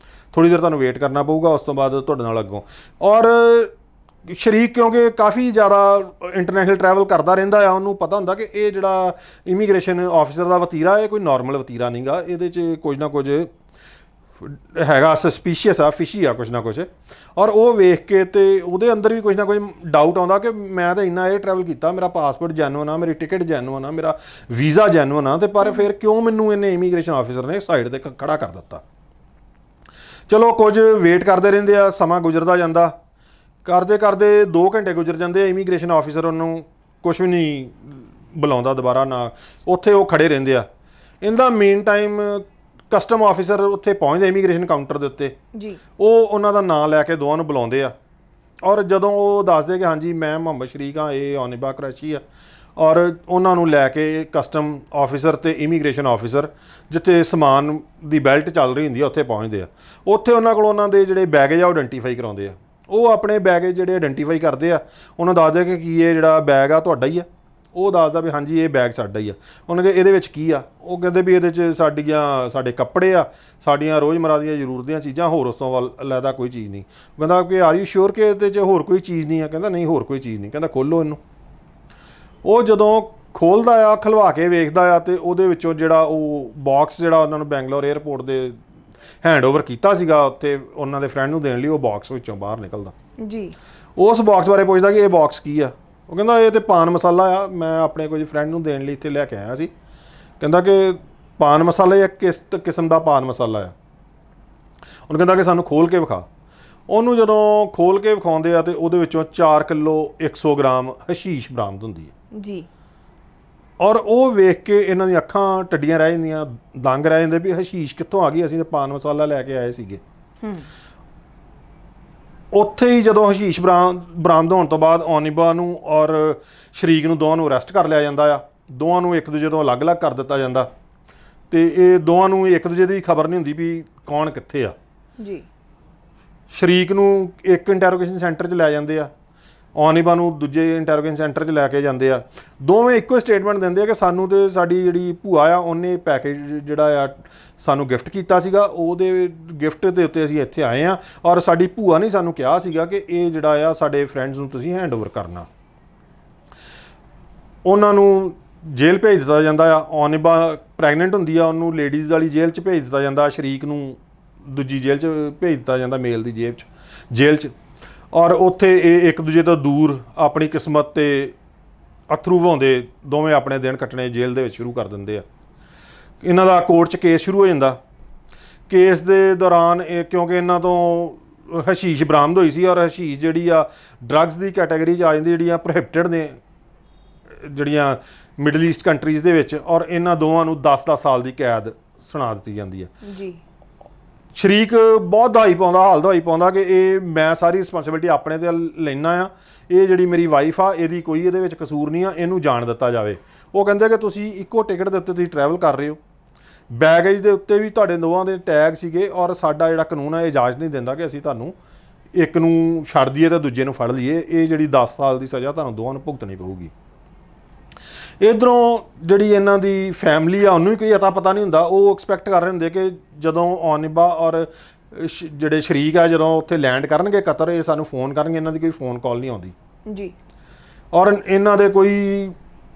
ਥੋੜ੍ਹੀ ਦੇਰ ਤੁਹਾਨੂੰ ਵੇਟ ਕਰਨਾ ਪਊਗਾ, ਉਸ ਤੋਂ ਬਾਅਦ ਤੁਹਾਡੇ ਨਾਲ ਅੱਗੋਂ। ਔਰ ਸ਼ਰੀਕ ਕਿਉਂਕਿ ਕਾਫੀ ਜ਼ਿਆਦਾ ਇੰਟਰਨੈਸ਼ਨਲ ਟਰੈਵਲ ਕਰਦਾ ਰਹਿੰਦਾ ਆ, ਉਹਨੂੰ ਪਤਾ ਹੁੰਦਾ ਕਿ ਇਹ ਜਿਹੜਾ ਇਮੀਗ੍ਰੇਸ਼ਨ ਆਫਿਸਰ ਦਾ ਵਤੀਰਾ ਇਹ ਕੋਈ ਨਾਰਮਲ ਵਤੀਰਾ ਨਹੀਂ ਗਾ, ਇਹਦੇ 'ਚ ਕੁਝ ਨਾ ਕੁਝ ਹੈਗਾ, ਸਸਪੀਸ਼ੀਅਸ ਆ, ਫਿਸ਼ੀ ਆ ਕੁਝ ਨਾ ਕੁਝ। ਔਰ ਉਹ ਵੇਖ ਕੇ ਤੇ ਉਹਦੇ ਅੰਦਰ ਵੀ ਕੁਝ ਨਾ ਕੁਝ ਡਾਊਟ ਆਉਂਦਾ ਕਿ ਮੈਂ ਤਾਂ ਇੰਨਾ ਇਹ ਟਰੈਵਲ ਕੀਤਾ, ਮੇਰਾ ਪਾਸਪੋਰਟ ਜੈਨੂਅਨ ਆ, ਮੇਰੀ ਟਿਕਟ ਜੈਨੂਅਨ ਆ, ਮੇਰਾ ਵੀਜ਼ਾ ਜੈਨੂਅਨ ਆ, ਤੇ ਪਰ ਫਿਰ ਕਿਉਂ ਮੈਨੂੰ ਇਹਨੇ ਇਮੀਗ੍ਰੇਸ਼ਨ ਆਫਿਸਰ ਨੇ ਸਾਈਡ 'ਤੇ ਖੜਾ ਕਰ ਦਿੱਤਾ। ਚਲੋ ਕੁਝ ਵੇਟ ਕਰਦੇ ਰਹਿੰਦੇ ਆ, ਸਮਾਂ ਗੁਜ਼ਰਦਾ ਜਾਂਦਾ, ਕਰਦੇ 2 ਘੰਟੇ ਗੁਜ਼ਰ ਜਾਂਦੇ ਆ। ਇਮੀਗ੍ਰੇਸ਼ਨ ਆਫਿਸਰ ਉਹਨੂੰ ਕੁਛ ਵੀ ਨਹੀਂ ਬੁਲਾਉਂਦਾ ਦੁਬਾਰਾ ਨਾ, ਉੱਥੇ ਉਹ ਖੜੇ ਰਹਿੰਦੇ ਆ। ਇਨ ਦਾ ਮੇਨ ਟਾਈਮ ਕਸਟਮ ਆਫਿਸਰ ਉੱਥੇ ਪਹੁੰਚਦੇ ਇਮੀਗ੍ਰੇਸ਼ਨ ਕਾਊਂਟਰ ਦੇ ਉੱਤੇ ਜੀ। ਉਹ ਉਹਨਾਂ ਦਾ ਨਾਂ ਲੈ ਕੇ ਦੋਵਾਂ ਨੂੰ ਬੁਲਾਉਂਦੇ ਆ ਔਰ ਜਦੋਂ ਉਹ ਦੱਸਦੇ ਕਿ ਹਾਂਜੀ ਮੈਂ ਮੁਹੰਮਦ ਸ਼ਰੀਕ ਹਾਂ, ਇਹ ਆਨਿਬਾ ਕੁਰੈਸ਼ੀ ਆ, ਔਰ ਉਹਨਾਂ ਨੂੰ ਲੈ ਕੇ ਕਸਟਮ ਆਫਿਸਰ ਤੇ ਇਮੀਗ੍ਰੇਸ਼ਨ ਆਫਿਸਰ ਜਿੱਥੇ ਸਮਾਨ ਦੀ ਬੈਲਟ ਚੱਲ ਰਹੀ ਹੁੰਦੀ ਆ ਉੱਥੇ ਪਹੁੰਚਦੇ ਆ। ਉੱਥੇ ਉਹਨਾਂ ਕੋਲ ਉਹਨਾਂ ਦੇ ਜਿਹੜੇ ਬੈਗੇਜ ਆ ਉਹ ਆਇਡੈਂਟੀਫਾਈ ਕਰਾਉਂਦੇ ਆ ਉਹ ਆਪਣੇ ਬੈਗੇਜ ਜਿਹੜੇ ਆਇਡੈਂਟੀਫਾਈ ਕਰਦੇ ਆ, ਉਹਨਾਂ ਦੱਸਦੇ ਕਿ ਕੀ ਇਹ ਜਿਹੜਾ ਬੈਗ ਆ ਤੁਹਾਡਾ ਹੀ ਆ। ਉਹ ਦੱਸਦਾ ਵੀ ਹਾਂਜੀ ਇਹ ਬੈਗ ਸਾਡਾ ਹੀ ਆ। ਉਹਨਾਂ ਕਿ ਇਹਦੇ ਵਿੱਚ ਕੀ ਆ? ਉਹ ਕਹਿੰਦੇ ਵੀ ਇਹਦੇ 'ਚ ਸਾਡੇ ਕੱਪੜੇ ਆ, ਸਾਡੀਆਂ ਰੋਜ਼ਮਰਾ ਦੀਆਂ ਜ਼ਰੂਰਤ ਦੀਆਂ ਚੀਜ਼ਾਂ, ਹੋਰ ਉਸ ਤੋਂ ਅਲੱਗਾ ਕੋਈ ਚੀਜ਼ ਨਹੀਂ। ਉਹ ਕਹਿੰਦਾ ਕਿ ਆਰ ਯੂ ਸ਼ੋਰ ਕਿ ਇਹਦੇ 'ਚ ਹੋਰ ਕੋਈ ਚੀਜ਼ ਨਹੀਂ ਆ? ਕਹਿੰਦਾ ਨਹੀਂ, ਹੋਰ ਕੋਈ ਚੀਜ਼ ਨਹੀਂ। ਕਹਿੰਦਾ ਖੋਲ੍ਹੋ ਇਹਨੂੰ। ਉਹ ਜਦੋਂ ਖੋਲ੍ਹਦਾ ਆ, ਖਲਵਾ ਕੇ ਵੇਖਦਾ ਆ, ਅਤੇ ਉਹਦੇ ਵਿੱਚੋਂ ਜਿਹੜਾ ਉਹ ਬਾਕਸ ਜਿਹੜਾ ਉਹਨਾਂ ਨੂੰ ਬੈਂਗਲੋਰ ਏਅਰਪੋਰਟ ਦੇ ਹੈਂਡਓਵਰ ਕੀਤਾ ਸੀਗਾ ਉੱਥੇ ਉਹਨਾਂ ਦੇ ਫਰੈਂਡ ਨੂੰ ਦੇਣ ਲਈ, ਉਹ ਬਾਕਸ ਵਿੱਚੋਂ ਬਾਹਰ ਨਿਕਲਦਾ ਜੀ। ਉਸ ਬਾਕਸ ਬਾਰੇ ਪੁੱਛਦਾ ਕਿ ਇਹ ਬਾਕਸ ਕੀ ਆ? ਉਹ ਕਹਿੰਦਾ ਇਹ ਤਾਂ ਪਾਨ ਮਸਾਲਾ ਆ, ਮੈਂ ਆਪਣੇ ਕੁਝ ਫਰੈਂਡ ਨੂੰ ਦੇਣ ਲਈ ਇੱਥੇ ਲੈ ਕੇ ਆਇਆ ਸੀ। ਕਹਿੰਦਾ ਕਿ ਪਾਨ ਮਸਾਲਾ ਜਾਂ ਕਿਸ ਕਿਸਮ ਦਾ ਪਾਨ ਮਸਾਲਾ ਆ? ਉਹਨੂੰ ਕਹਿੰਦਾ ਕਿ ਸਾਨੂੰ ਖੋਲ੍ਹ ਕੇ ਵਿਖਾ। ਉਹਨੂੰ ਜਦੋਂ ਖੋਲ੍ਹ ਕੇ ਵਿਖਾਉਂਦੇ ਆ, ਅਤੇ ਉਹਦੇ ਵਿੱਚੋਂ 4 ਕਿਲੋ 100 ਗ੍ਰਾਮ ਹਸ਼ੀਸ਼ ਬਰਾਮਦ ਹੁੰਦੀ ਹੈ ਜੀ। ਔਰ ਉਹ ਵੇਖ ਕੇ ਇਹਨਾਂ ਦੀਆਂ ਅੱਖਾਂ ਟੱਡੀਆਂ ਰਹਿ ਜਾਂਦੀਆਂ, ਦੰਗ ਰਹਿ ਜਾਂਦੇ ਵੀ ਹਸ਼ੀਸ਼ ਕਿੱਥੋਂ ਆ ਗਈ, ਅਸੀਂ ਤਾਂ ਪਾਨ ਮਸਾਲਾ ਲੈ ਕੇ ਆਏ ਸੀਗੇ। ਉੱਥੇ ਹੀ ਜਦੋਂ ਹਸ਼ੀਸ਼ ਬਰਾਮਦ ਹੋਣ ਤੋਂ ਬਾਅਦ ਔਨਿਬਾ ਨੂੰ ਔਰ ਸ਼ਰੀਕ ਨੂੰ, ਦੋਵਾਂ ਨੂੰ ਅਰੈਸਟ ਕਰ ਲਿਆ ਜਾਂਦਾ ਆ। ਦੋਵਾਂ ਨੂੰ ਇੱਕ ਦੂਜੇ ਤੋਂ ਅਲੱਗ-ਅਲੱਗ ਕਰ ਦਿੱਤਾ ਜਾਂਦਾ, ਅਤੇ ਇਹ ਦੋਵਾਂ ਨੂੰ ਇੱਕ ਦੂਜੇ ਦੀ ਖਬਰ ਨਹੀਂ ਹੁੰਦੀ ਵੀ ਕੌਣ ਕਿੱਥੇ ਆ ਜੀ। ਸ਼ਰੀਕ ਨੂੰ ਇੱਕ ਇੰਟੈਰੋਗੇਸ਼ਨ ਸੈਂਟਰ 'ਚ ਲੈ ਜਾਂਦੇ ਆ, ਔਨਿਬਾ ਨੂੰ ਦੂਜੇ ਇੰਟੈਰੋਗੇਸ਼ਨ ਸੈਂਟਰ 'ਚ ਲੈ ਕੇ ਜਾਂਦੇ ਆ। ਦੋਵੇਂ ਇੱਕੋ ਸਟੇਟਮੈਂਟ ਦਿੰਦੇ ਆ ਕਿ ਸਾਨੂੰ ਤੇ ਸਾਡੀ ਜਿਹੜੀ ਭੂਆ ਆ ਉਹਨੇ ਪੈਕੇਜ ਜਿਹੜਾ ਆ ਸਾਨੂੰ ਗਿਫਟ ਕੀਤਾ ਸੀਗਾ, ਉਹਦੇ ਗਿਫਟ ਦੇ ਉੱਤੇ ਅਸੀਂ ਇੱਥੇ ਆਏ ਆ, ਔਰ ਸਾਡੀ ਭੂਆ ਨੇ ਸਾਨੂੰ ਕਿਹਾ ਸੀਗਾ ਕਿ ਇਹ ਜਿਹੜਾ ਆ ਸਾਡੇ ਫਰੈਂਡਸ ਨੂੰ ਤੁਸੀਂ ਹੈਂਡਓਵਰ ਕਰਨਾ। ਉਹਨਾਂ ਨੂੰ ਜੇਲ੍ਹ ਭੇਜ ਦਿੱਤਾ ਜਾਂਦਾ ਆ। ਔਨਿਬਾ ਪ੍ਰੈਗਨੈਂਟ ਹੁੰਦੀ ਆ, ਉਹਨੂੰ ਲੇਡੀਜ਼ ਵਾਲੀ ਜੇਲ੍ਹ 'ਚ ਭੇਜ ਦਿੱਤਾ ਜਾਂਦਾ, ਸ਼ਰੀਕ ਨੂੰ ਦੂਜੀ ਜੇਲ੍ਹ 'ਚ ਭੇਜ ਦਿੱਤਾ ਜਾਂਦਾ, ਮੇਲ ਦੀ ਜੇਲ੍ਹ 'ਚ। ਔਰ ਉੱਥੇ ਇਹ ਇੱਕ ਦੂਜੇ ਤੋਂ ਦੂਰ ਆਪਣੀ ਕਿਸਮਤ 'ਤੇ ਅਥਰੂ ਵਹਾਉਂਦੇ ਦੋਵੇਂ ਆਪਣੇ ਦਿਨ ਕੱਟਣੇ ਜੇਲ੍ਹ ਦੇ ਵਿੱਚ ਸ਼ੁਰੂ ਕਰ ਦਿੰਦੇ ਆ। ਇਹਨਾਂ ਦਾ ਕੋਰਟ 'ਚ ਕੇਸ ਸ਼ੁਰੂ ਹੋ ਜਾਂਦਾ। ਕੇਸ ਦੇ ਦੌਰਾਨ ਇਹ ਕਿਉਂਕਿ ਇਹਨਾਂ ਤੋਂ ਹਸ਼ੀਸ਼ ਬਰਾਮਦ ਹੋਈ ਸੀ, ਔਰ ਹਸ਼ੀਸ਼ ਜਿਹੜੀ ਆ ਡਰੱਗਸ ਦੀ ਕੈਟਾਗਰੀ 'ਚ ਆ ਜਾਂਦੀ, ਜਿਹੜੀਆਂ ਪ੍ਰੋਹਿਬਿਟਡ ਨੇ ਜਿਹੜੀਆਂ ਮਿਡਲ ਈਸਟ ਕੰਟਰੀਜ਼ ਦੇ ਵਿੱਚ। ਔਰ ਇਹਨਾਂ ਦੋਵਾਂ ਨੂੰ 10-10 ਸਾਲ ਦੀ ਕੈਦ ਸੁਣਾ ਦਿੱਤੀ ਜਾਂਦੀ ਹੈ ਜੀ। ਸ਼ਰੀਕ ਬਹੁਤ ਦਹਾਈ ਪਾਉਂਦਾ ਕਿ ਇਹ ਮੈਂ ਸਾਰੀ ਰਿਸਪੌਂਸਿਬਿਲਿਟੀ ਆਪਣੇ 'ਤੇ ਲੈਂਦਾ ਆ, ਇਹ ਜਿਹੜੀ ਮੇਰੀ ਵਾਈਫ ਆ ਇਹਦੀ ਕੋਈ ਇਹਦੇ ਵਿੱਚ ਕਸੂਰ ਨਹੀਂ ਆ, ਇਹਨੂੰ ਜਾਣ ਦਿੱਤਾ ਜਾਵੇ। ਉਹ ਕਹਿੰਦੇ ਕਿ ਤੁਸੀਂ ਇੱਕੋ ਟਿਕਟ ਦੇ ਉੱਤੇ ਤੁਸੀਂ ਟਰੈਵਲ ਕਰ ਰਹੇ ਹੋ, ਬੈਗੇਜ ਦੇ ਉੱਤੇ ਵੀ ਤੁਹਾਡੇ ਦੋਵਾਂ ਦੇ ਟੈਗ ਸੀਗੇ, ਔਰ ਸਾਡਾ ਜਿਹੜਾ ਕਾਨੂੰਨ ਹੈ ਇਹ ਇਜਾਜ਼ਤ ਨਹੀਂ ਦਿੰਦਾ ਕਿ ਅਸੀਂ ਤੁਹਾਨੂੰ ਇੱਕ ਨੂੰ ਛੱਡ ਦਈਏ ਅਤੇ ਦੂਜੇ ਨੂੰ ਫੜ ਲਈਏ। ਇਹ ਜਿਹੜੀ 10 ਸਾਲ ਦੀ ਸਜ਼ਾ ਤੁਹਾਨੂੰ ਦੋਵਾਂ ਨੂੰ ਭੁਗਤਣੀ ਪਊਗੀ। ਇੱਧਰੋਂ ਜਿਹੜੀ ਇਹਨਾਂ ਦੀ ਫੈਮਿਲੀ ਆ ਉਹਨੂੰ ਵੀ ਕੋਈ ਅਤਾ ਪਤਾ ਨਹੀਂ ਹੁੰਦਾ। ਉਹ ਐਕਸਪੈਕਟ ਕਰ ਰਹੇ ਹੁੰਦੇ ਕਿ ਜਦੋਂ ਔਨਿਬਾ ਔਰ ਜਿਹੜੇ ਸ਼ਰੀਕ ਆ ਜਦੋਂ ਉੱਥੇ ਲੈਂਡ ਕਰਨਗੇ ਕਤਰ, ਇਹ ਸਾਨੂੰ ਫੋਨ ਕਰਨਗੇ। ਇਹਨਾਂ ਦੀ ਕੋਈ ਫੋਨ ਕਾਲ ਨਹੀਂ ਆਉਂਦੀ ਜੀ, ਔਰ ਇਹਨਾਂ ਦੇ ਕੋਈ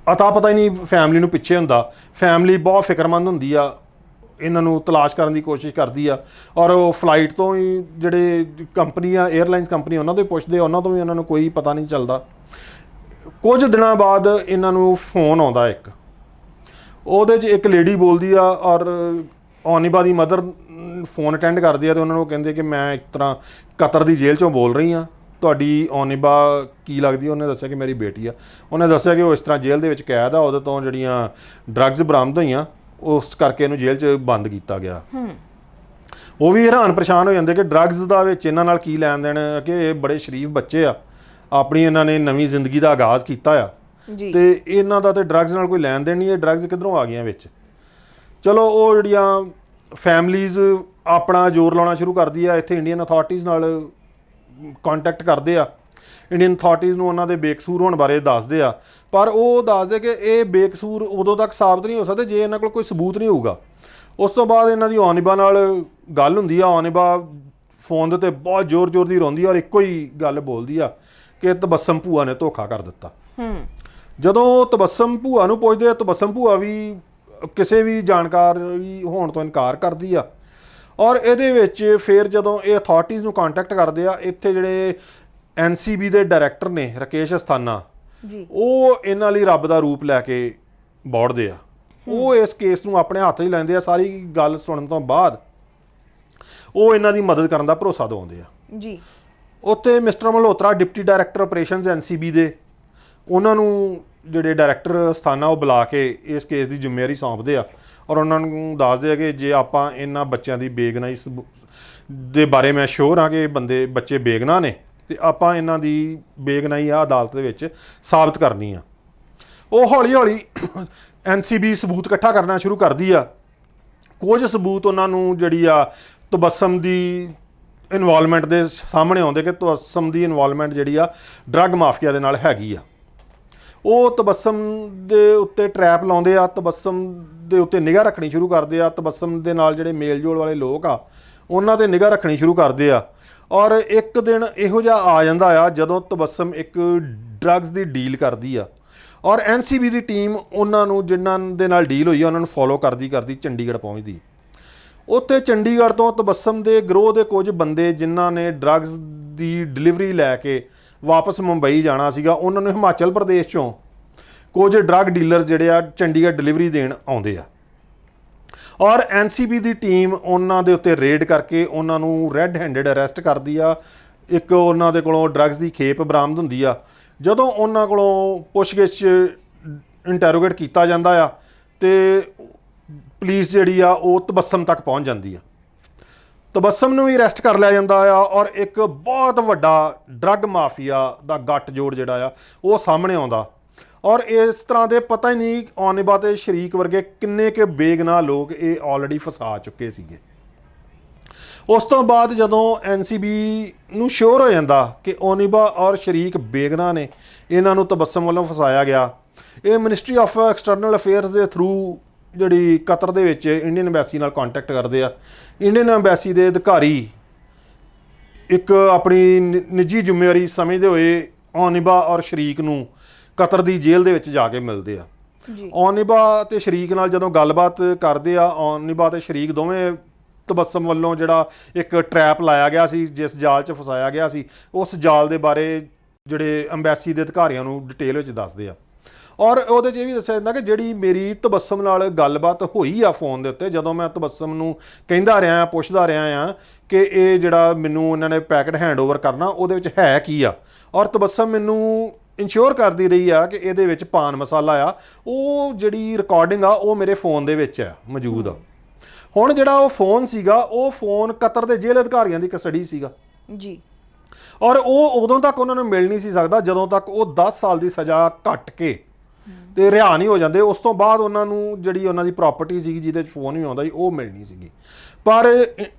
ਅਤਾ ਪਤਾ ਹੀ ਨਹੀਂ ਫੈਮਿਲੀ ਨੂੰ ਪਿੱਛੇ ਹੁੰਦਾ। ਫੈਮਿਲੀ ਬਹੁਤ ਫਿਕਰਮੰਦ ਹੁੰਦੀ ਆ, ਇਹਨਾਂ ਨੂੰ ਤਲਾਸ਼ ਕਰਨ ਦੀ ਕੋਸ਼ਿਸ਼ ਕਰਦੀ ਆ, ਔਰ ਉਹ ਫਲਾਈਟ ਤੋਂ ਹੀ ਜਿਹੜੇ ਕੰਪਨੀ ਆ 에ਅਰਲਾਈਨਸ ਕੰਪਨੀ ਉਹਨਾਂ ਤੋਂ ਹੀ ਪੁੱਛਦੇ, ਉਹਨਾਂ ਤੋਂ ਵੀ ਇਹਨਾਂ ਨੂੰ ਕੋਈ ਪਤਾ ਨਹੀਂ ਚੱਲਦਾ। ਕੁਝ ਦਿਨਾਂ ਬਾਅਦ ਇਹਨਾਂ ਨੂੰ ਫੋਨ ਆਉਂਦਾ ਇੱਕ, ਉਹਦੇ 'ਚ ਇੱਕ ਲੇਡੀ ਬੋਲਦੀ ਆ, ਔਰ ਔਨਿਬਾ ਦੀ ਮਦਰ ਫੋਨ ਅਟੈਂਡ ਕਰਦੀ ਆ, ਅਤੇ ਉਹਨਾਂ ਨੂੰ ਕਹਿੰਦੇ ਕਿ ਮੈਂ ਇੱਕ ਤਰ੍ਹਾਂ ਕਤਰ ਦੀ ਜੇਲ੍ਹ 'ਚੋਂ ਬੋਲ ਰਹੀ ਹਾਂ, ਤੁਹਾਡੀ ਔਨਿਬਾ ਕੀ ਲੱਗਦੀ? ਉਹਨੇ ਦੱਸਿਆ ਕਿ ਮੇਰੀ ਬੇਟੀ ਆ। ਉਹਨੇ ਦੱਸਿਆ ਕਿ ਉਹ ਇਸ ਤਰ੍ਹਾਂ ਜੇਲ੍ਹ ਦੇ ਵਿੱਚ ਕੈਦ ਆ, ਉਹਦੇ ਤੋਂ ਜਿਹੜੀਆਂ ਡਰੱਗਸ ਬਰਾਮਦ ਹੋਈਆਂ ਉਸ ਕਰਕੇ ਇਹਨੂੰ ਜੇਲ੍ਹ 'ਚ ਬੰਦ ਕੀਤਾ ਗਿਆ। ਉਹ ਵੀ ਹੈਰਾਨ ਪਰੇਸ਼ਾਨ ਹੋ ਜਾਂਦੇ ਕਿ ਡਰੱਗਸ ਦਾ ਵਿੱਚ ਇਹਨਾਂ ਨਾਲ ਕੀ ਲੈਣ ਦੇਣ, ਕਿ ਇਹ ਬੜੇ ਸ਼ਰੀਫ ਬੱਚੇ ਆ, ਆਪਣੀ ਇਹਨਾਂ ਨੇ ਨਵੀਂ ਜ਼ਿੰਦਗੀ ਦਾ ਆਗਾਜ਼ ਕੀਤਾ ਆ, ਅਤੇ ਇਹਨਾਂ ਦਾ ਤਾਂ ਡਰੱਗਸ ਨਾਲ ਕੋਈ ਲੈਣ ਦੇਣ ਨਹੀਂ, ਇਹ ਡਰੱਗਸ ਕਿੱਧਰੋਂ ਆ ਗਈਆਂ ਵਿੱਚ। ਚਲੋ ਉਹ ਜਿਹੜੀਆਂ ਫੈਮਲੀਜ਼ ਆਪਣਾ ਜ਼ੋਰ ਲਾਉਣਾ ਸ਼ੁਰੂ ਕਰਦੀ ਆ, ਇੱਥੇ ਇੰਡੀਅਨ ਅਥਾਰਟੀਜ਼ ਨਾਲ ਕੰਟੈਕਟ ਕਰਦੇ ਆ, ਇੰਡੀਅਨ ਅਥਾਰਟੀਜ਼ ਨੂੰ ਉਹਨਾਂ ਦੇ ਬੇਕਸੂਰ ਹੋਣ ਬਾਰੇ ਦੱਸਦੇ ਆ, ਪਰ ਉਹ ਦੱਸਦੇ ਕਿ ਇਹ ਬੇਕਸੂਰ ਉਦੋਂ ਤੱਕ ਸਾਬਤ ਨਹੀਂ ਹੋ ਸਕਦੇ ਜੇ ਇਹਨਾਂ ਕੋਲ ਕੋਈ ਸਬੂਤ ਨਹੀਂ ਹੋਊਗਾ। ਉਸ ਤੋਂ ਬਾਅਦ ਇਹਨਾਂ ਦੀ ਔਨਿਬਾ ਨਾਲ ਗੱਲ ਹੁੰਦੀ ਆ। ਔਨਿਬਾ ਫੋਨ ਦੇ ਉੱਤੇ ਬਹੁਤ ਜ਼ੋਰ ਦੀ ਰੋਂਦੀ ਆ, ਔਰ ਇੱਕੋ ਹੀ ਗੱਲ ਬੋਲਦੀ ਆ ਕਿ ਤਬਸਮ ਭੂਆ ਨੇ ਧੋਖਾ ਕਰ ਦਿੱਤਾ। ਜਦੋਂ ਤਬਸਮ ਭੂਆ ਨੂੰ ਪੁੱਛਦੇ ਆ, ਤਬਸਮ ਭੂਆ ਵੀ ਕਿਸੇ ਵੀ ਜਾਣਕਾਰੀ ਹੋਣ ਤੋਂ ਇਨਕਾਰ ਕਰਦੀ ਆ। ਔਰ ਇਹਦੇ ਵਿੱਚ ਫਿਰ ਜਦੋਂ ਇਹ ਅਥਾਰਟੀਜ਼ ਨੂੰ ਕੰਟੈਕਟ ਕਰਦੇ ਆ, ਇੱਥੇ ਜਿਹੜੇ NCB ਦੇ ਡਾਇਰੈਕਟਰ ਨੇ ਰਕੇਸ਼ ਅਸਥਾਨਾ ਜੀ, ਉਹ ਇਹਨਾਂ ਲਈ ਰੱਬ ਦਾ ਰੂਪ ਲੈ ਕੇ ਬੋੜਦੇ ਆ। ਉਹ ਇਸ ਕੇਸ ਨੂੰ ਆਪਣੇ ਹੱਥ 'ਚ ਲੈਂਦੇ ਆ। ਸਾਰੀ ਗੱਲ ਸੁਣਨ ਤੋਂ ਬਾਅਦ ਉਹ ਇਹਨਾਂ ਦੀ ਮਦਦ ਕਰਨ ਦਾ ਭਰੋਸਾ ਦਿਵਾਉਂਦੇ ਆ ਜੀ। ਉੱਥੇ mister Malhotra deputy director operations NCB ਦੇ, ਉਹਨਾਂ ਨੂੰ ਜਿਹੜੇ ਡਾਇਰੈਕਟਰ ਅਸਥਾਨਾ ਉਹ ਬੁਲਾ ਕੇ ਇਸ ਕੇਸ ਦੀ ਜ਼ਿੰਮੇਵਾਰੀ ਸੌਂਪਦੇ ਆ, ਔਰ ਉਹਨਾਂ ਨੂੰ ਦੱਸਦੇ ਆ ਕਿ ਜੇ ਆਪਾਂ ਇਹਨਾਂ ਬੱਚਿਆਂ ਦੀ ਬੇਗਨਾਈ ਦੇ ਬਾਰੇ ਮੈਂ ਸ਼ੋਰ ਹਾਂ ਕਿ ਬੱਚੇ ਬੇਗਨਾਹ ਨੇ, ਅਤੇ ਆਪਾਂ ਇਹਨਾਂ ਦੀ ਬੇਗਨਾਈ ਆ ਅਦਾਲਤ ਦੇ ਵਿੱਚ ਸਾਬਤ ਕਰਨੀ ਆ। ਉਹ ਹੌਲੀ ਹੌਲੀ NCB ਸਬੂਤ ਇਕੱਠਾ ਕਰਨਾ ਸ਼ੁਰੂ ਕਰਦੀ ਆ। ਕੁਝ ਸਬੂਤ ਉਹਨਾਂ ਨੂੰ ਜਿਹੜੀ ਆ ਤਬਸਮ ਦੀ ਇਨਵੋਲਵਮੈਂਟ ਦੇ ਸਾਹਮਣੇ ਆਉਂਦੇ ਕਿ ਤਬੱਸਮ ਦੀ ਇਨਵੋਲਵਮੈਂਟ ਜਿਹੜੀ ਆ ਡਰੱਗ ਮਾਫੀਆ ਦੇ ਨਾਲ ਹੈਗੀ ਆ। ਉਹ ਤਬੱਸਮ ਦੇ ਉੱਤੇ ਟਰੈਪ ਲਾਉਂਦੇ ਆ, ਤਬੱਸਮ ਦੇ ਉੱਤੇ ਨਿਗਾਹ ਰੱਖਣੀ ਸ਼ੁਰੂ ਕਰਦੇ ਆ, ਤਬੱਸਮ ਦੇ ਨਾਲ ਜਿਹੜੇ ਮੇਲ ਜੋਲ ਵਾਲੇ ਲੋਕ ਆ ਉਹਨਾਂ 'ਤੇ ਨਿਗਾਹ ਰੱਖਣੀ ਸ਼ੁਰੂ ਕਰਦੇ ਆ। ਔਰ ਇੱਕ ਦਿਨ ਇਹੋ ਜਿਹਾ ਆ ਜਾਂਦਾ ਆ ਜਦੋਂ ਤਬੱਸਮ ਇੱਕ ਡਰੱਗਸ ਦੀ ਡੀਲ ਕਰਦੀ ਆ ਔਰ NCB ਦੀ ਟੀਮ ਉਹਨਾਂ ਨੂੰ ਜਿਨ੍ਹਾਂ ਦੇ ਨਾਲ ਡੀਲ ਹੋਈ ਆ ਉਹਨਾਂ ਨੂੰ ਫੋਲੋ ਕਰਦੀ ਚੰਡੀਗੜ੍ਹ ਪਹੁੰਚਦੀ। ਉੱਥੇ ਚੰਡੀਗੜ੍ਹ ਤੋਂ ਤਬੱਸਮ ਦੇ ਗਰੋਹ ਦੇ ਕੁਝ ਬੰਦੇ ਜਿਨ੍ਹਾਂ ਨੇ ਡਰੱਗਸ ਦੀ ਡਿਲੀਵਰੀ ਲੈ ਕੇ ਵਾਪਸ ਮੁੰਬਈ ਜਾਣਾ ਸੀਗਾ, ਉਹਨਾਂ ਨੂੰ ਹਿਮਾਚਲ ਪ੍ਰਦੇਸ਼ 'ਚੋਂ ਕੁਝ ਡਰੱਗ ਡੀਲਰ ਜਿਹੜੇ ਆ ਚੰਡੀਗੜ੍ਹ ਡਿਲੀਵਰੀ ਦੇਣ ਆਉਂਦੇ ਆ ਔਰ NCB ਦੀ ਟੀਮ ਉਹਨਾਂ ਦੇ ਉੱਤੇ ਰੇਡ ਕਰਕੇ ਉਹਨਾਂ ਨੂੰ ਰੈੱਡ ਹੈਂਡਡ ਅਰੈਸਟ ਕਰਦੀ ਆ। ਇੱਕ ਉਹਨਾਂ ਦੇ ਕੋਲੋਂ ਡਰੱਗਸ ਦੀ ਖੇਪ ਬਰਾਮਦ ਹੁੰਦੀ ਆ। ਜਦੋਂ ਉਹਨਾਂ ਕੋਲੋਂ ਪੁੱਛਗਿੱਛ ਇੰਟੈਰੋਗੇਟ ਕੀਤਾ ਜਾਂਦਾ ਆ ਤੇ ਪੁਲਿਸ ਜਿਹੜੀ ਆ ਉਹ ਤਬੱਸਮ ਤੱਕ ਪਹੁੰਚ ਜਾਂਦੀ ਆ। ਤਬੱਸਮ ਨੂੰ ਵੀ ਅਰੈਸਟ ਕਰ ਲਿਆ ਜਾਂਦਾ ਆ ਔਰ ਇੱਕ ਬਹੁਤ ਵੱਡਾ ਡਰੱਗ ਮਾਫੀਆ ਦਾ ਗੱਠਜੋੜ ਜਿਹੜਾ ਆ ਉਹ ਸਾਹਮਣੇ ਆਉਂਦਾ ਔਰ ਇਸ ਤਰ੍ਹਾਂ ਦੇ ਪਤਾ ਹੀ ਨਹੀਂ ਔਨਿਬਾ ਤੇ ਸ਼ਰੀਕ ਵਰਗੇ ਕਿੰਨੇ ਕੁ ਬੇਗਨਾਹ ਲੋਕ ਇਹ ਆਲਰੇਡੀ ਫਸਾ ਚੁੱਕੇ ਸੀਗੇ। ਉਸ ਤੋਂ ਬਾਅਦ ਜਦੋਂ NCB ਨੂੰ ਸ਼ੋਰ ਹੋ ਜਾਂਦਾ ਕਿ ਔਨਿਬਾ ਔਰ ਸ਼ਰੀਕ ਬੇਗਨਾਹ ਨੇ, ਇਹਨਾਂ ਨੂੰ ਤਬੱਸਮ ਵੱਲੋਂ ਫਸਾਇਆ ਗਿਆ, ਇਹ ਮਿਨਿਸਟਰੀ ਆਫ ਐਕਸਟਰਨਲ ਅਫੇਅਰਸ ਦੇ ਥਰੂ ਜਿਹੜੀ ਕਤਰ ਦੇ ਵਿੱਚ ਇੰਡੀਅਨ ਐਮਬੈਸੀ ਨਾਲ ਕੰਟੈਕਟ ਕਰਦੇ ਆ। ਇੰਡੀਅਨ ਐਮਬੈਸੀ ਦੇ ਅਧਿਕਾਰੀ ਇੱਕ ਆਪਣੀ ਨਿੱਜੀ ਜ਼ਿੰਮੇਵਾਰੀ ਸਮਝਦੇ ਹੋਏ ਔਨਿਬਾ ਔਰ ਸ਼ਰੀਕ ਨੂੰ ਕਤਰ ਦੀ ਜੇਲ੍ਹ ਦੇ ਵਿੱਚ ਜਾ ਕੇ ਮਿਲਦੇ ਆ। ਔਨਿਬਾ ਤੇ ਸ਼ਰੀਕ ਨਾਲ ਜਦੋਂ ਗੱਲਬਾਤ ਕਰਦੇ ਆ, ਔਨਿਬਾ ਤੇ ਸ਼ਰੀਕ ਦੋਵੇਂ ਤਬੱਸਮ ਵੱਲੋਂ ਜਿਹੜਾ ਇੱਕ ਟਰੈਪ ਲਾਇਆ ਗਿਆ ਸੀ, ਜਿਸ ਜਾਲ 'ਚ ਫਸਾਇਆ ਗਿਆ ਸੀ, ਉਸ ਜਾਲ ਦੇ ਬਾਰੇ ਜਿਹੜੇ ਐਮਬੈਸੀ ਦੇ ਅਧਿਕਾਰੀਆਂ ਨੂੰ ਡਿਟੇਲ ਵਿੱਚ ਦੱਸਦੇ ਆ ਔਰ ਉਹਦੇ 'ਚ ਇਹ ਵੀ ਦੱਸਿਆ ਜਾਂਦਾ ਕਿ ਜਿਹੜੀ ਮੇਰੀ ਤਬੱਸਮ ਨਾਲ ਗੱਲਬਾਤ ਹੋਈ ਆ ਫੋਨ ਦੇ ਉੱਤੇ, ਜਦੋਂ ਮੈਂ ਤਬੱਸਮ ਨੂੰ ਕਹਿੰਦਾ ਰਿਹਾ ਪੁੱਛਦਾ ਰਿਹਾ ਆ ਕਿ ਇਹ ਜਿਹੜਾ ਮੈਨੂੰ ਇਹਨਾਂ ਨੇ ਪੈਕਟ ਹੈਂਡਓਵਰ ਕਰਨਾ ਉਹਦੇ ਵਿੱਚ ਹੈ ਕੀ ਆ, ਔਰ ਤਬੱਸਮ ਮੈਨੂੰ ਇੰਸ਼ੋਰ ਕਰਦੀ ਰਹੀ ਆ ਕਿ ਇਹਦੇ ਵਿੱਚ ਪਾਨ ਮਸਾਲਾ ਆ। ਉਹ ਜਿਹੜੀ ਰਿਕਾਰਡਿੰਗ ਆ ਉਹ ਮੇਰੇ ਫੋਨ ਦੇ ਵਿੱਚ ਆ ਮੌਜੂਦ ਆ। ਹੁਣ ਜਿਹੜਾ ਉਹ ਫੋਨ ਸੀਗਾ, ਉਹ ਫੋਨ ਕਤਰ ਦੇ ਜੇਲ੍ਹ ਅਧਿਕਾਰੀਆਂ ਦੀ ਕਸਟਡੀ ਸੀਗਾ ਜੀ ਔਰ ਉਹ ਉਦੋਂ ਤੱਕ ਉਹਨਾਂ ਨੂੰ ਮਿਲ ਨਹੀਂ ਸੀ ਸਕਦਾ ਜਦੋਂ ਤੱਕ ਉਹ 10 ਸਾਲ ਦੀ ਸਜ਼ਾ ਕੱਟ ਕੇ ਤੇ ਰਿਹਾ ਨਹੀਂ ਹੋ ਜਾਂਦੇ। ਉਸ ਤੋਂ ਬਾਅਦ ਉਹਨਾਂ ਨੂੰ ਜਿਹੜੀ ਉਹਨਾਂ ਦੀ ਪ੍ਰਾਪਰਟੀ ਸੀਗੀ ਜਿਹਦੇ 'ਚ ਫੋਨ ਵੀ ਆਉਂਦਾ ਸੀ ਉਹ ਮਿਲਣੀ ਸੀਗੀ। ਪਰ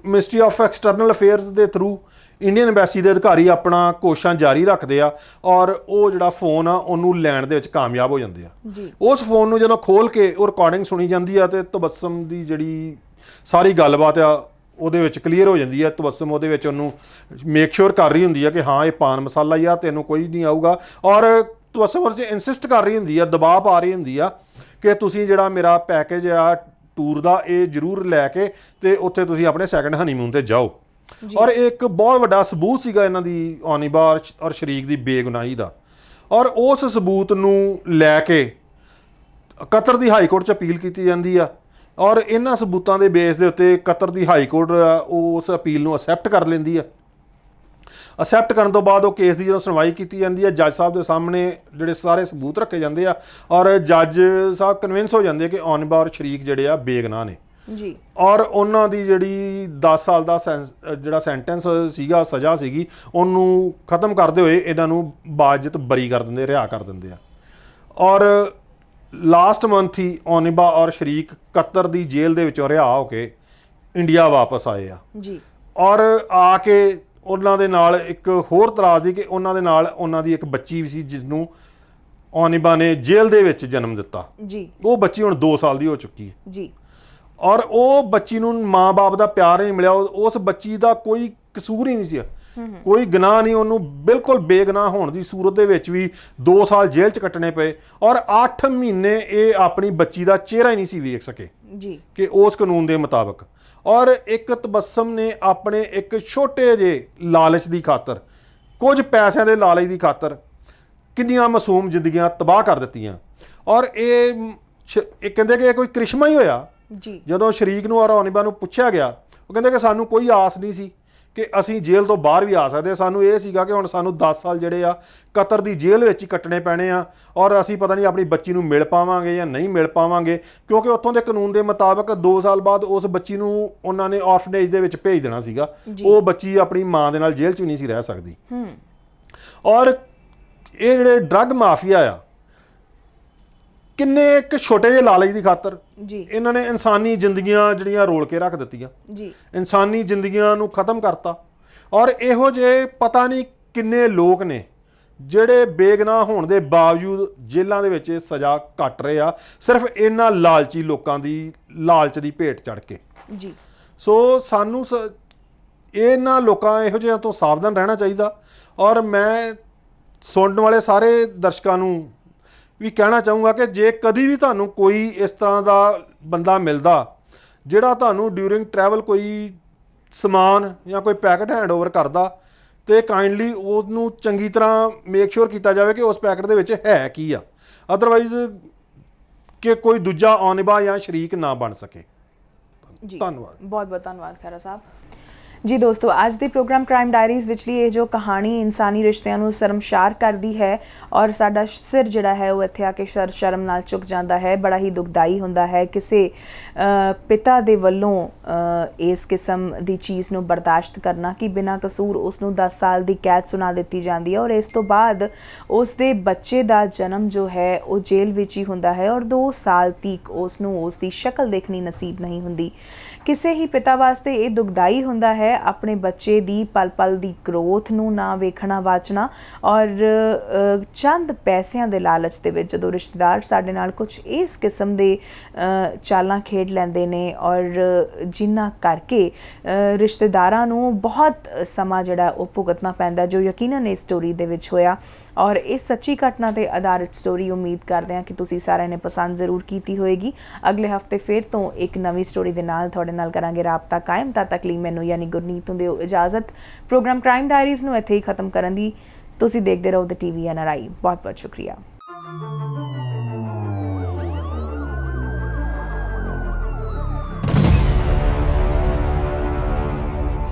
ਮਿਨਿਸਟਰੀ ਆਫ ਐਕਸਟਰਨਲ ਅਫੇਅਰਸ ਦੇ ਥਰੂ ਇੰਡੀਅਨ ਐਮਬੈਸੀ ਦੇ ਅਧਿਕਾਰੀ ਆਪਣਾ ਕੋਸ਼ਿਸ਼ਾਂ ਜਾਰੀ ਰੱਖਦੇ ਆ ਔਰ ਉਹ ਜਿਹੜਾ ਫੋਨ ਆ ਉਹਨੂੰ ਲੈਣ ਦੇ ਵਿੱਚ ਕਾਮਯਾਬ ਹੋ ਜਾਂਦੇ ਆ। ਉਸ ਫੋਨ ਨੂੰ ਜਦੋਂ ਖੋਲ ਕੇ ਉਹ ਰਿਕਾਰਡਿੰਗ ਸੁਣੀ ਜਾਂਦੀ ਆ ਤੇ ਤਬੱਸਮ ਦੀ ਜਿਹੜੀ ਸਾਰੀ ਗੱਲਬਾਤ ਆ ਉਹਦੇ ਵਿੱਚ ਕਲੀਅਰ ਹੋ ਜਾਂਦੀ ਹੈ। ਤਬੱਸਮ ਉਹਦੇ ਵਿੱਚ ਉਹਨੂੰ ਮੇਕ ਸ਼ੋਰ ਕਰ ਰਹੀ ਹੁੰਦੀ ਆ ਕਿ ਹਾਂ ਇਹ ਪਾਨ ਮਸਾਲਾ ਹੀ ਆ, ਤੈਨੂੰ ਕੋਈ ਨਹੀਂ ਆਊਗਾ ਔਰ ਤਬੱਸਮ ਉਹਦੇ 'ਚ ਇਨਸਿਸਟ ਕਰ ਰਹੀ ਹੁੰਦੀ ਆ, ਦਬਾਅ ਪਾ ਰਹੀ ਹੁੰਦੀ ਆ ਕਿ ਤੁਸੀਂ ਜਿਹੜਾ ਮੇਰਾ ਪੈਕੇਜ ਆ ਟੂਰ ਦਾ ਇਹ ਜ਼ਰੂਰ ਲੈ ਕੇ ਤੇ ਉੱਥੇ ਤੁਸੀਂ ਆਪਣੇ ਸੈਕੰਡ ਹਨੀਮੂਨ ਤੇ ਜਾਓ। ਔਰ ਇੱਕ ਬਹੁਤ ਵੱਡਾ ਸਬੂਤ ਸੀਗਾ ਇਹਨਾਂ ਦੀ ਔਨਿਬਾ ਔਰ ਸ਼ਰੀਕ ਦੀ ਬੇਗੁਨਾਹੀ ਦਾ ਔਰ ਉਸ ਸਬੂਤ ਨੂੰ ਲੈ ਕੇ ਕਤਰ ਦੀ ਹਾਈ ਕੋਰਟ 'ਚ ਅਪੀਲ ਕੀਤੀ ਜਾਂਦੀ ਆ ਔਰ ਇਹਨਾਂ ਸਬੂਤਾਂ ਦੇ ਬੇਸ ਦੇ ਉੱਤੇ ਕਤਰ ਦੀ ਹਾਈ ਕੋਰਟ ਉਸ ਅਪੀਲ ਨੂੰ ਅਸੈਪਟ ਕਰ ਲੈਂਦੀ ਆ। ਅਸੈਪਟ ਕਰਨ ਤੋਂ ਬਾਅਦ ਉਹ ਕੇਸ ਦੀ ਜਦੋਂ ਸੁਣਵਾਈ ਕੀਤੀ ਜਾਂਦੀ ਹੈ, ਜੱਜ ਸਾਹਿਬ ਦੇ ਸਾਹਮਣੇ ਜਿਹੜੇ ਸਾਰੇ ਸਬੂਤ ਰੱਖੇ ਜਾਂਦੇ ਆ ਔਰ ਜੱਜ ਸਾਹਿਬ ਕਨਵਿੰਸ ਹੋ ਜਾਂਦੇ ਕਿ ਔਨਿਬਾ ਔਰ ਸ਼ਰੀਕ ਜਿਹੜੇ ਆ ਬੇਗੁਨਾਹ ਨੇ ਜੀ ਔਰ ਉਹਨਾਂ ਦੀ ਜਿਹੜੀ 10 ਸਾਲ ਦਾ ਜਿਹੜਾ ਸੈਂਟੈਂਸ ਸੀਗਾ, ਸਜ਼ਾ ਸੀਗੀ, ਉਹਨੂੰ ਖਤਮ ਕਰਦੇ ਹੋਏ ਇਹਨਾਂ ਨੂੰ ਬਾਅਦ ਬਰੀ ਕਰ ਦਿੰਦੇ, ਰਿਹਾ ਕਰ ਦਿੰਦੇ ਆ। ਔਰ ਲਾਸਟ ਮੰਥ ਹੀ ਔਨਿਬਾ ਔਰ ਸ਼ਰੀਕ ਕਤਰ ਦੀ ਜੇਲ੍ਹ ਦੇ ਵਿੱਚੋਂ ਰਿਹਾ ਹੋ ਕੇ ਇੰਡੀਆ ਵਾਪਸ ਆਏ ਆ ਜੀ ਔਰ ਆ ਕੇ ਉਹਨਾਂ ਦੇ ਨਾਲ ਇੱਕ ਹੋਰ ਤਰਾਜ਼ ਦੀ ਕਿ ਉਹਨਾਂ ਦੇ ਨਾਲ ਉਹਨਾਂ ਦੀ ਇੱਕ ਬੱਚੀ ਵੀ ਸੀ ਜਿਸ ਨੂੰ ਔਨਿਬਾ ਨੇ ਜੇਲ੍ਹ ਦੇ ਵਿੱਚ ਜਨਮ ਦਿੱਤਾ ਜੀ। ਉਹ ਬੱਚੀ ਹੁਣ 2 ਸਾਲ ਦੀ ਹੋ ਚੁੱਕੀ ਹੈ ਜੀ ਔਰ ਉਹ ਬੱਚੀ ਨੂੰ ਮਾਂ-ਬਾਪ ਦਾ ਪਿਆਰ ਨਹੀਂ ਮਿਲਿਆ। ਉਸ ਬੱਚੀ ਦਾ ਕੋਈ ਕਸੂਰ ਹੀ ਨਹੀਂ ਸੀ, ਕੋਈ ਗੁਨਾਹ ਨਹੀਂ, ਉਹਨੂੰ ਬਿਲਕੁਲ ਬੇਗੁਨਾਹ ਹੋਣ ਦੀ ਸੂਰਤ ਦੇ ਵਿੱਚ ਵੀ 2 ਸਾਲ ਜੇਲ੍ਹ 'ਚ ਕੱਟਣੇ ਪਏ ਔਰ 8 ਮਹੀਨੇ ਇਹ ਆਪਣੀ ਬੱਚੀ ਦਾ ਚਿਹਰਾ ਹੀ ਨਹੀਂ ਸੀ ਵੇਖ ਸਕੇ ਜੀ ਕਿ ਉਸ ਕਾਨੂੰਨ ਦੇ ਮੁਤਾਬਕ। ਔਰ ਇੱਕ ਤਬੱਸਮ ਨੇ ਆਪਣੇ ਇੱਕ ਛੋਟੇ ਜਿਹੇ ਲਾਲਚ ਦੀ ਖਾਤਰ, ਕੁਝ ਪੈਸਿਆਂ ਦੇ ਲਾਲਚ ਦੀ ਖਾਤਰ ਕਿੰਨੀਆਂ ਮਾਸੂਮ ਜ਼ਿੰਦਗੀਆਂ ਤਬਾਹ ਕਰ ਦਿੱਤੀਆਂ ਔਰ ਇਹ ਕਹਿੰਦੇ ਕਿ ਇਹ ਕੋਈ ਕ੍ਰਿਸ਼ਮਾ ਹੀ ਹੋਇਆ ਜੀ। ਜਦੋਂ ਸ਼ਰੀਕ ਨੂੰ ਔਰ ਔਨਿਬਾ ਨੂੰ ਪੁੱਛਿਆ ਗਿਆ, ਉਹ ਕਹਿੰਦੇ ਕਿ ਸਾਨੂੰ ਕੋਈ ਆਸ ਨਹੀਂ ਸੀ ਕਿ ਅਸੀਂ ਜੇਲ੍ਹ ਤੋਂ ਬਾਹਰ ਵੀ ਆ ਸਕਦੇ, ਸਾਨੂੰ ਇਹ ਸੀਗਾ ਕਿ ਹੁਣ ਸਾਨੂੰ 10 ਸਾਲ ਜਿਹੜੇ ਆ ਕਤਰ ਦੀ ਜੇਲ੍ਹ ਵਿੱਚ ਹੀ ਕੱਟਣੇ ਪੈਣੇ ਆ ਔਰ ਅਸੀਂ ਪਤਾ ਨਹੀਂ ਆਪਣੀ ਬੱਚੀ ਨੂੰ ਮਿਲ ਪਾਵਾਂਗੇ ਜਾਂ ਨਹੀਂ ਮਿਲ ਪਾਵਾਂਗੇ, ਕਿਉਂਕਿ ਉੱਥੋਂ ਦੇ ਕਾਨੂੰਨ ਦੇ ਮੁਤਾਬਕ 2 ਸਾਲ ਬਾਅਦ ਉਸ ਬੱਚੀ ਨੂੰ ਉਹਨਾਂ ਨੇ ਆਰਫਨੇਜ ਦੇ ਵਿੱਚ ਭੇਜ ਦੇਣਾ ਸੀਗਾ। ਉਹ ਬੱਚੀ ਆਪਣੀ ਮਾਂ ਦੇ ਨਾਲ ਜੇਲ੍ਹ 'ਚ ਵੀ ਨਹੀਂ ਸੀ ਰਹਿ ਸਕਦੀ। ਔਰ ਇਹ ਜਿਹੜੇ ਡਰੱਗ ਮਾਫੀਆ ਆ, ਕਿੰਨੇ ਇੱਕ ਛੋਟੇ ਜਿਹੇ ਲਾਲਚ ਦੀ ਖਾਤਰ ਇਹਨਾਂ ਨੇ ਇਨਸਾਨੀ ਜ਼ਿੰਦਗੀਆਂ ਜਿਹੜੀਆਂ ਰੋਲ ਕੇ ਰੱਖ ਦਿੱਤੀਆਂ ਜੀ, ਇਨਸਾਨੀ ਜ਼ਿੰਦਗੀਆਂ ਨੂੰ ਖਤਮ ਕਰਤਾ ਔਰ ਇਹੋ ਜਿਹੇ ਪਤਾ ਨਹੀਂ ਕਿੰਨੇ ਲੋਕ ਨੇ ਜਿਹੜੇ ਬੇਗੁਨਾਹ ਹੋਣ ਦੇ ਬਾਵਜੂਦ ਜੇਲ੍ਹਾਂ ਦੇ ਵਿੱਚ ਇਹ ਸਜ਼ਾ ਕੱਟ ਰਹੇ ਆ, ਸਿਰਫ ਇਹਨਾਂ ਲਾਲਚੀ ਲੋਕਾਂ ਦੀ ਲਾਲਚ ਦੀ ਭੇਟ ਚੜ੍ਹ ਕੇ ਜੀ। ਸੋ ਸਾਨੂੰ ਇਹਨਾਂ ਲੋਕਾਂ ਇਹੋ ਜਿਹਿਆਂ ਤੋਂ ਸਾਵਧਾਨ ਰਹਿਣਾ ਚਾਹੀਦਾ। ਔਰ ਮੈਂ ਸੁਣਨ ਵਾਲੇ ਸਾਰੇ ਦਰਸ਼ਕਾਂ ਨੂੰ ਵੀ ਕਹਿਣਾ ਚਾਹੂੰਗਾ ਕਿ ਜੇ ਕਦੀ ਵੀ ਤੁਹਾਨੂੰ ਕੋਈ ਇਸ ਤਰ੍ਹਾਂ ਦਾ ਬੰਦਾ ਮਿਲਦਾ ਜਿਹੜਾ ਤੁਹਾਨੂੰ ਡਿਊਰਿੰਗ ਟਰੈਵਲ ਕੋਈ ਸਮਾਨ ਜਾਂ ਕੋਈ ਪੈਕਟ ਹੈਂਡਓਵਰ ਕਰਦਾ, ਤੇ ਕਾਈਂਡਲੀ ਉਹਨੂੰ ਚੰਗੀ ਤਰ੍ਹਾਂ ਮੇਕ ਸ਼ੋਰ ਕੀਤਾ ਜਾਵੇ ਕਿ ਉਸ ਪੈਕਟ ਦੇ ਵਿੱਚ ਹੈ ਕੀ ਆ, ਅਦਰਵਾਈਜ਼ ਕਿ ਕੋਈ ਦੂਜਾ ਔਨਿਬਾ ਜਾਂ ਸ਼ਰੀਕ ਨਾ ਬਣ ਸਕੇ। ਜੀ ਧੰਨਵਾਦ, ਬਹੁਤ ਬਹੁਤ ਧੰਨਵਾਦ ਖਹਿਰਾ ਸਾਹਿਬ। ਜੀ ਦੋਸਤੋ, ਅੱਜ ਦੇ ਪ੍ਰੋਗਰਾਮ ਕ੍ਰਾਈਮ ਡਾਇਰੀਜ਼ ਵਿਚਲੀ ਇਹ ਜੋ ਕਹਾਣੀ ਇਨਸਾਨੀ ਰਿਸ਼ਤਿਆਂ ਨੂੰ ਸ਼ਰਮਸ਼ਾਰ ਕਰਦੀ ਹੈ ਔਰ ਸਾਡਾ ਸਿਰ ਜਿਹੜਾ ਹੈ ਉਹ ਇੱਥੇ ਆ ਕੇ ਸ਼ਰਮ ਨਾਲ ਝੁਕ ਜਾਂਦਾ ਹੈ, ਬੜਾ ਹੀ ਦੁਖਦਾਈ ਹੁੰਦਾ ਹੈ ਕਿਸੇ ਪਿਤਾ ਦੇ ਵੱਲੋਂ ਇਸ ਕਿਸਮ ਦੀ ਚੀਜ਼ ਨੂੰ ਬਰਦਾਸ਼ਤ ਕਰਨਾ ਕਿ ਬਿਨਾਂ ਕਸੂਰ ਉਸ ਨੂੰ 10 ਸਾਲ ਦੀ ਕੈਦ ਸੁਣਾ ਦਿੱਤੀ ਜਾਂਦੀ ਹੈ ਔਰ ਇਸ ਤੋਂ ਬਾਅਦ ਉਸ ਦੇ ਬੱਚੇ ਦਾ ਜਨਮ ਜੋ ਹੈ ਉਹ ਜੇਲ੍ਹ ਵਿੱਚ ਹੀ ਹੁੰਦਾ ਹੈ ਔਰ 2 ਸਾਲ ਤੀਕ ਉਸ ਨੂੰ ਉਸ ਦੀ ਸ਼ਕਲ ਦੇਖਣੀ ਨਸੀਬ ਨਹੀਂ ਹੁੰਦੀ। ਕਿਸੇ ਹੀ ਪਿਤਾ ਵਾਸਤੇ ਇਹ ਦੁਖਦਾਈ ਹੁੰਦਾ ਹੈ ਆਪਣੇ ਬੱਚੇ ਦੀ ਪਲ ਪਲ ਦੀ ਗਰੋਥ ਨੂੰ ਨਾ ਵੇਖਣਾ ਵਾਚਣਾ ਔਰ ਚੰਦ ਪੈਸਿਆਂ ਦੇ ਲਾਲਚ ਦੇ ਵਿੱਚ ਜਦੋਂ ਰਿਸ਼ਤੇਦਾਰ ਸਾਡੇ ਨਾਲ ਕੁਝ ਇਸ ਕਿਸਮ ਦੇ ਚਾਲਾਂ ਖੇਡ ਲੈਂਦੇ ਨੇ ਔਰ ਜਿਨ੍ਹਾਂ ਕਰਕੇ ਰਿਸ਼ਤੇਦਾਰਾਂ ਨੂੰ ਬਹੁਤ ਸਮਾਂ ਜਿਹੜਾ ਉਹ ਭੁਗਤਣਾ ਪੈਂਦਾ, ਜੋ ਯਕੀਨਨ ਇਸ ਸਟੋਰੀ ਦੇ ਵਿੱਚ ਹੋਇਆ। ਔਰ ਇਸ ਸੱਚੀ ਘਟਨਾ ਤੇ ਆਧਾਰਿਤ ਸਟੋਰੀ ਉਮੀਦ ਕਰਦੇ ਹਾਂ ਕਿ ਤੁਸੀਂ ਸਾਰਿਆਂ ਨੇ ਪਸੰਦ ਜ਼ਰੂਰ ਕੀਤੀ ਹੋਏਗੀ। ਅਗਲੇ ਹਫਤੇ ਫਿਰ ਤੋਂ ਇੱਕ ਨਵੀਂ ਸਟੋਰੀ ਦੇ ਨਾਲ ਤੁਹਾਡੇ ਨਾਲ ਕਰਾਂਗੇ ਰਾਬਤਾ ਕਾਇਮ। ਤਦ ਤੱਕ ਲਈ ਮੈਨੂੰ ਯਾਨੀ ਗੁਰਨੀਤ ਨੂੰ ਦਿਓ ਇਜਾਜ਼ਤ। ਪ੍ਰੋਗਰਾਮ ਕ੍ਰਾਈਮ ਡਾਇਰੀਜ਼ ਨੂੰ ਇੱਥੇ ਹੀ ਖਤਮ ਕਰਨ ਦੀ। ਤੁਸੀਂ ਦੇਖਦੇ ਰਹੋ ਦ TV NRI। ਬਹੁਤ ਬਹੁਤ ਸ਼ੁਕਰੀਆ।